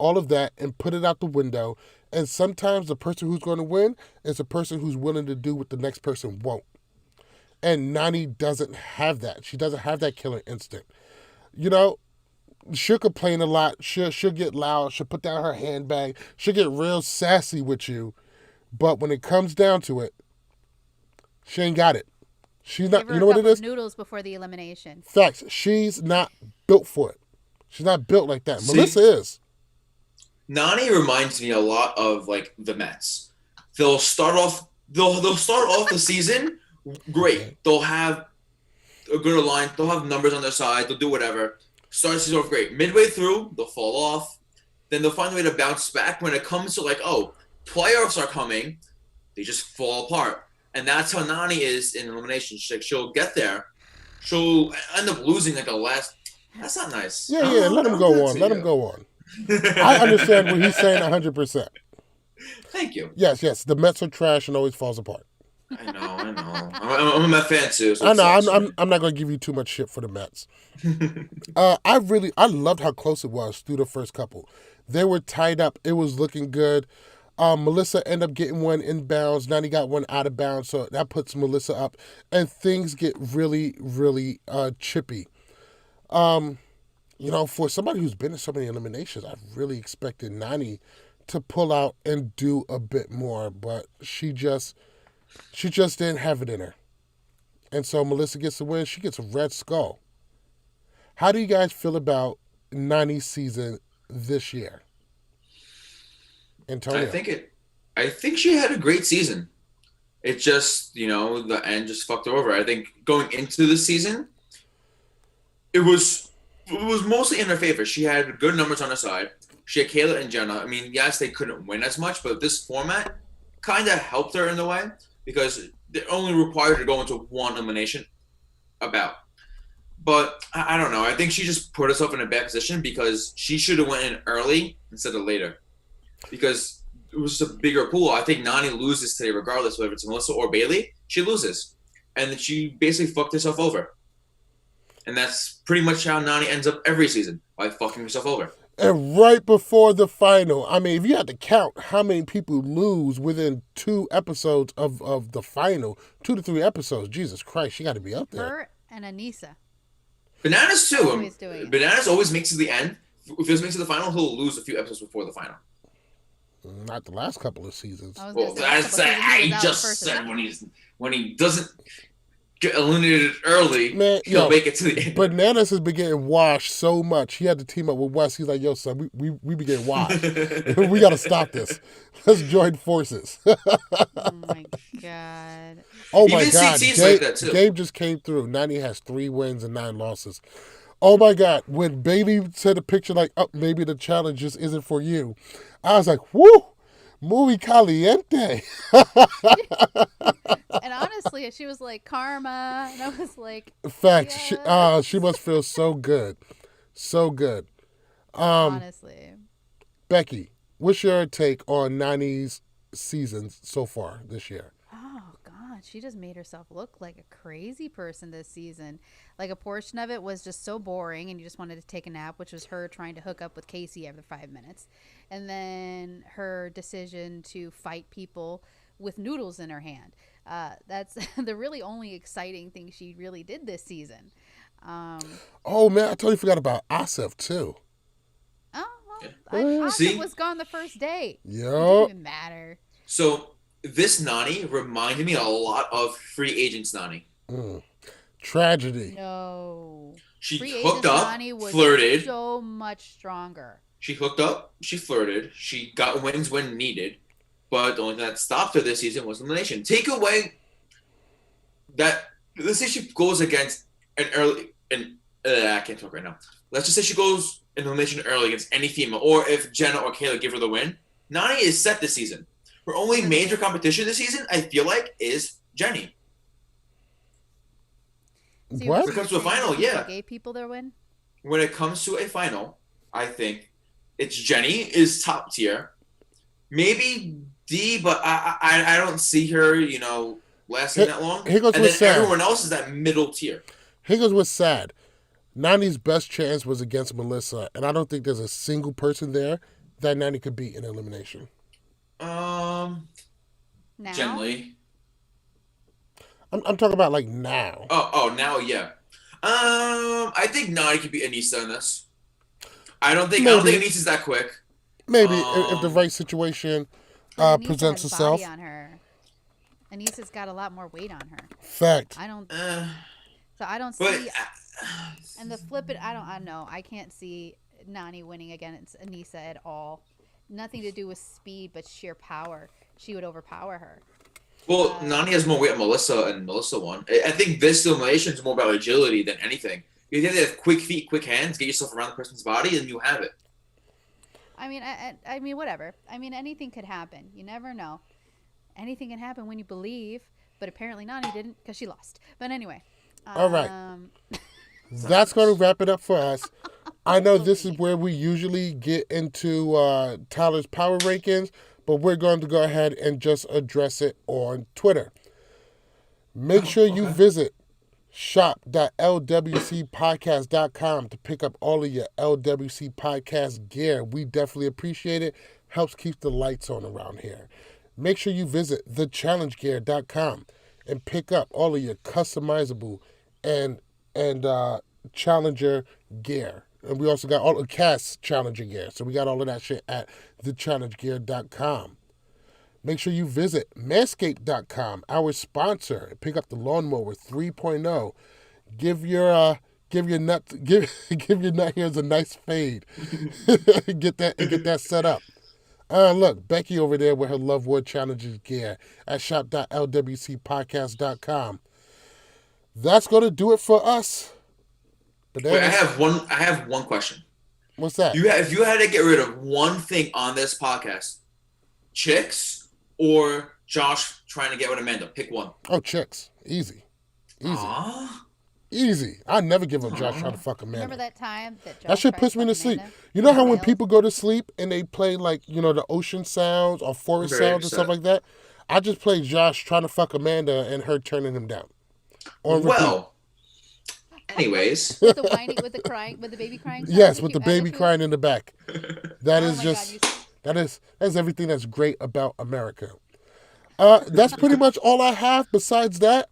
all of that and put it out the window. And sometimes the person who's going to win is the person who's willing to do what the next person won't. And Nani doesn't have that. She doesn't have that killer instinct. She'll complain a lot. She'll get loud. She'll put down her handbag. She'll get real sassy with you. But when it comes down to it, she ain't got it. She's not. You know what it is? Noodles before the elimination. Facts. She's not built for it. She's not built like that. See, Melissa is. Nani reminds me a lot of like the Mets. They'll start off the season great. They'll have a good line. They'll have numbers on their side. They'll do whatever. Start the season off great. Midway through, they'll fall off. Then they'll find a way to bounce back. When it comes to playoffs are coming, they just fall apart. And that's how Nani is in elimination. She'll get there, she'll end up losing like the last. That's not nice. Yeah, let him go on. Let him go on. I understand what he's saying 100%. Thank you. Yes. The Mets are trash and always falls apart. I know. I'm a Met fan too. So I know. I'm not going to give you too much shit for the Mets. I loved how close it was through the first couple. They were tied up. It was looking good. Melissa ended up getting one inbounds. Nani got one out of bounds, so that puts Melissa up. And things get really, really chippy. For somebody who's been in so many eliminations, I really expected Nani to pull out and do a bit more, but she just didn't have it in her. And so Melissa gets the win. She gets a red skull. How do you guys feel about Nani's season this year? Antonio? I think she had a great season. It just, the end just fucked her over. I think going into the season, it was mostly in her favor. She had good numbers on her side. She had Kayla and Jenna. I mean, yes, they couldn't win as much, but this format kind of helped her in a way because they're only required to go into one elimination about. But I don't know. I think she just put herself in a bad position because she should have went in early instead of later. Because it was just a bigger pool. I think Nani loses today regardless, whether it's Melissa or Bailey. She loses. And then she basically fucked herself over. And that's pretty much how Nani ends up every season, by fucking herself over. And right before the final, I mean, if you had to count how many people lose within 2 episodes of the final, 2 to 3 episodes, Jesus Christ, she got to be up there. Her and Aneesa. Bananas too. Always doing it. Bananas always makes it to the end. If he makes it to the final, he'll lose a few episodes before the final. Not the last couple of seasons. I just said when he doesn't get eliminated early, he'll make it to the end. Bananas has been getting washed so much. He had to team up with Wes. He's like, yo, son, we be getting washed. We got to stop this. Let's join forces. Oh, my God. Oh, my God. Like that too. Gabe just came through. Nani has 3 wins and 9 losses. Oh, my God. When Bailey said a picture like, oh, maybe the challenge just isn't for you, I was like, woo, muy caliente. And honestly, she was like, karma. And I was like, Facts. yes. She must feel so good. So good. Honestly. Becky, what's your take on Nani's seasons so far this year? Oh, God. She just made herself look like a crazy person this season. Like, a portion of it was just so boring and you just wanted to take a nap, which was her trying to hook up with Casey every 5 minutes. And then her decision to fight people with noodles in her hand. That's the really only exciting thing she really did this season. Oh, man, I totally forgot about Asif, too. Oh, well, See? Asif was gone the first day. Yep. It didn't even matter. So this Nani reminded me a lot of Free Agents Nani. Tragedy. No. She Free hooked Agents up, Nani was flirted. so much stronger. She hooked up, she flirted, she got wins when needed, but the only thing that stopped her this season was elimination. Take away that, let's say she goes against an early, I can't talk right now. Let's just say she goes in elimination early against any female, or if Jenna or Kayla give her the win, Nani is set this season. Her only major competition this season, I feel like, is Jenny. So What? When it comes to a final, yeah. Gave people their win? When it comes to a final, I think it's Jenny is top tier. Maybe D, but I don't see her, lasting that long. Here goes and what's then sad. everyone else is that middle tier. Here goes what's sad. Nani's best chance was against Melissa, and I don't think there's a single person there that Nani could beat in elimination. Now? Generally. I'm talking about like now. Oh, now, yeah. I think Nani could beat Aneesa in this. I don't think Aneesa's that quick. Maybe if the right situation Aneesa presents has itself. body on her. Aneesa's got a lot more weight on her. Fact. I don't. So I don't But see. And the flip it, I know. I can't see Nani winning against Aneesa at all. Nothing to do with speed, but sheer power. She would overpower her. well, Nani has more weight than Melissa, and Melissa won. I think this elimination is more about agility than anything. You have to have quick feet, quick hands, get yourself around the person's body, and you have it. I mean, whatever. I mean, anything could happen. You never know. Anything can happen when you believe. But apparently Nani didn't because she lost. But anyway. All right. That's going to wrap it up for us. I know this is where we usually get into Tyler's power rankings, but we're going to go ahead and just address it on Twitter. Make sure you visit shop.lwcpodcast.com to pick up all of your LWC podcast gear. We definitely appreciate it. Helps keep the lights on around here. Make sure you visit thechallengegear.com and pick up all of your customizable and Challenger gear. And we also got all the cast Challenger gear. So we got all of that shit at thechallengegear.com. Make sure you visit manscaped.com, our sponsor, and pick up the Lawnmower 3.0. Give your nut hairs a nice fade. get that set up. Look, Becky over there with her Love War Challenges gear at shop.lwcpodcast.com. That's gonna do it for us. Wait, I have one question. What's that? If you had to get rid of one thing on this podcast, chicks or Josh trying to get with Amanda, pick one. Oh, chicks. Easy. Aww. Easy. I never give up Josh trying to fuck Amanda. Remember that time that Josh That shit tried puts me to fuck sleep. Amanda? You know how when Wild? people go to sleep and they play like, the ocean sounds or forest Very sounds and stuff upset. like that? I just play Josh trying to fuck Amanda and her turning him down. On repeat. Well, anyways. With the whining, with the baby crying. sound Yes, that with you the baby added to it? crying in the back. That Oh is my just God, that's everything that's great about America. That's pretty much all I have. Besides that,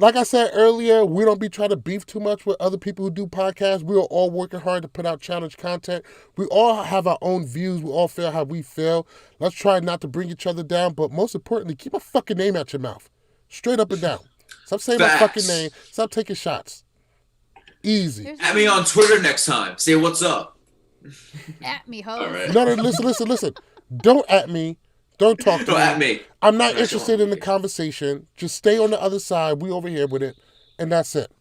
like I said earlier, we don't be trying to beef too much with other people who do podcasts. We are all working hard to put out challenge content. We all have our own views. We all feel how we feel. Let's try not to bring each other down, but most importantly, keep a fucking name out your mouth. Straight up and down. Stop saying my fucking name. Stop taking shots. Easy. At me on Twitter next time. Say what's up. At me, ho. All right. No, listen. Don't at me. Don't talk to Don't me. at me. I'm not That's interested all. in the conversation. Just stay on the other side. We over here with it. And that's it.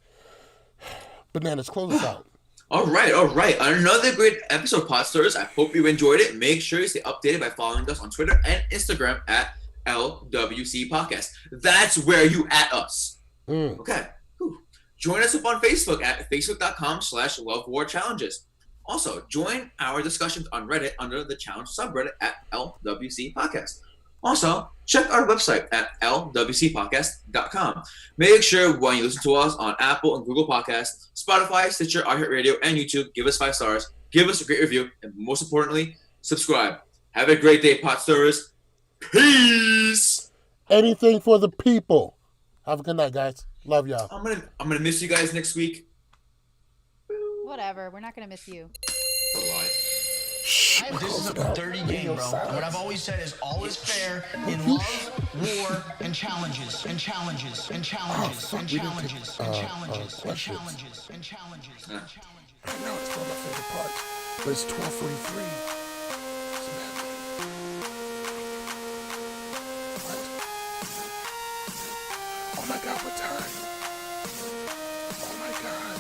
Bananas, close us out. All right. Another great episode, Podsters. I hope you enjoyed it. Make sure you stay updated by following us on Twitter and Instagram at LWC Podcast. That's where you at us. Okay. Whew. Join us up on Facebook at facebook.com/lovewarchallenges. Also, join our discussions on Reddit under the challenge subreddit at LWC Podcast. Also, check our website at lwcpodcast.com. Make sure when you listen to us on Apple and Google Podcasts, Spotify, Stitcher, iHeartRadio, and YouTube, give us 5 stars, give us a great review, and most importantly, subscribe. Have a great day, pot stirrers. Peace. Anything for the people. Have a good night, guys. Love y'all. I'm gonna miss you guys next week. Whatever. We're not gonna miss you. That's a lie. This is a dirty game, bro. And what I've always said is all is fair in love, war, and challenges, and challenges, and challenges, and challenges, and challenges, and challenges, and challenges, and challenges. I know it's not my favorite part, but it's 12:43. What? Oh my God, what time? Oh my God.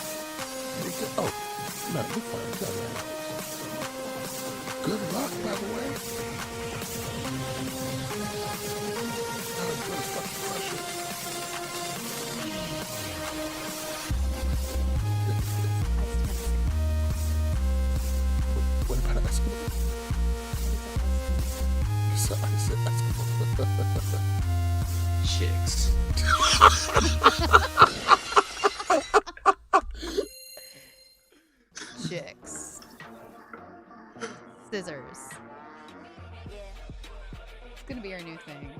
Oh, no, we're fine. It's all right. Good luck, by the way. I'm gonna fucking crush it. What about Eskimo? You said Eskimo. Chicks. Chicks. Scissors. It's gonna be our new thing.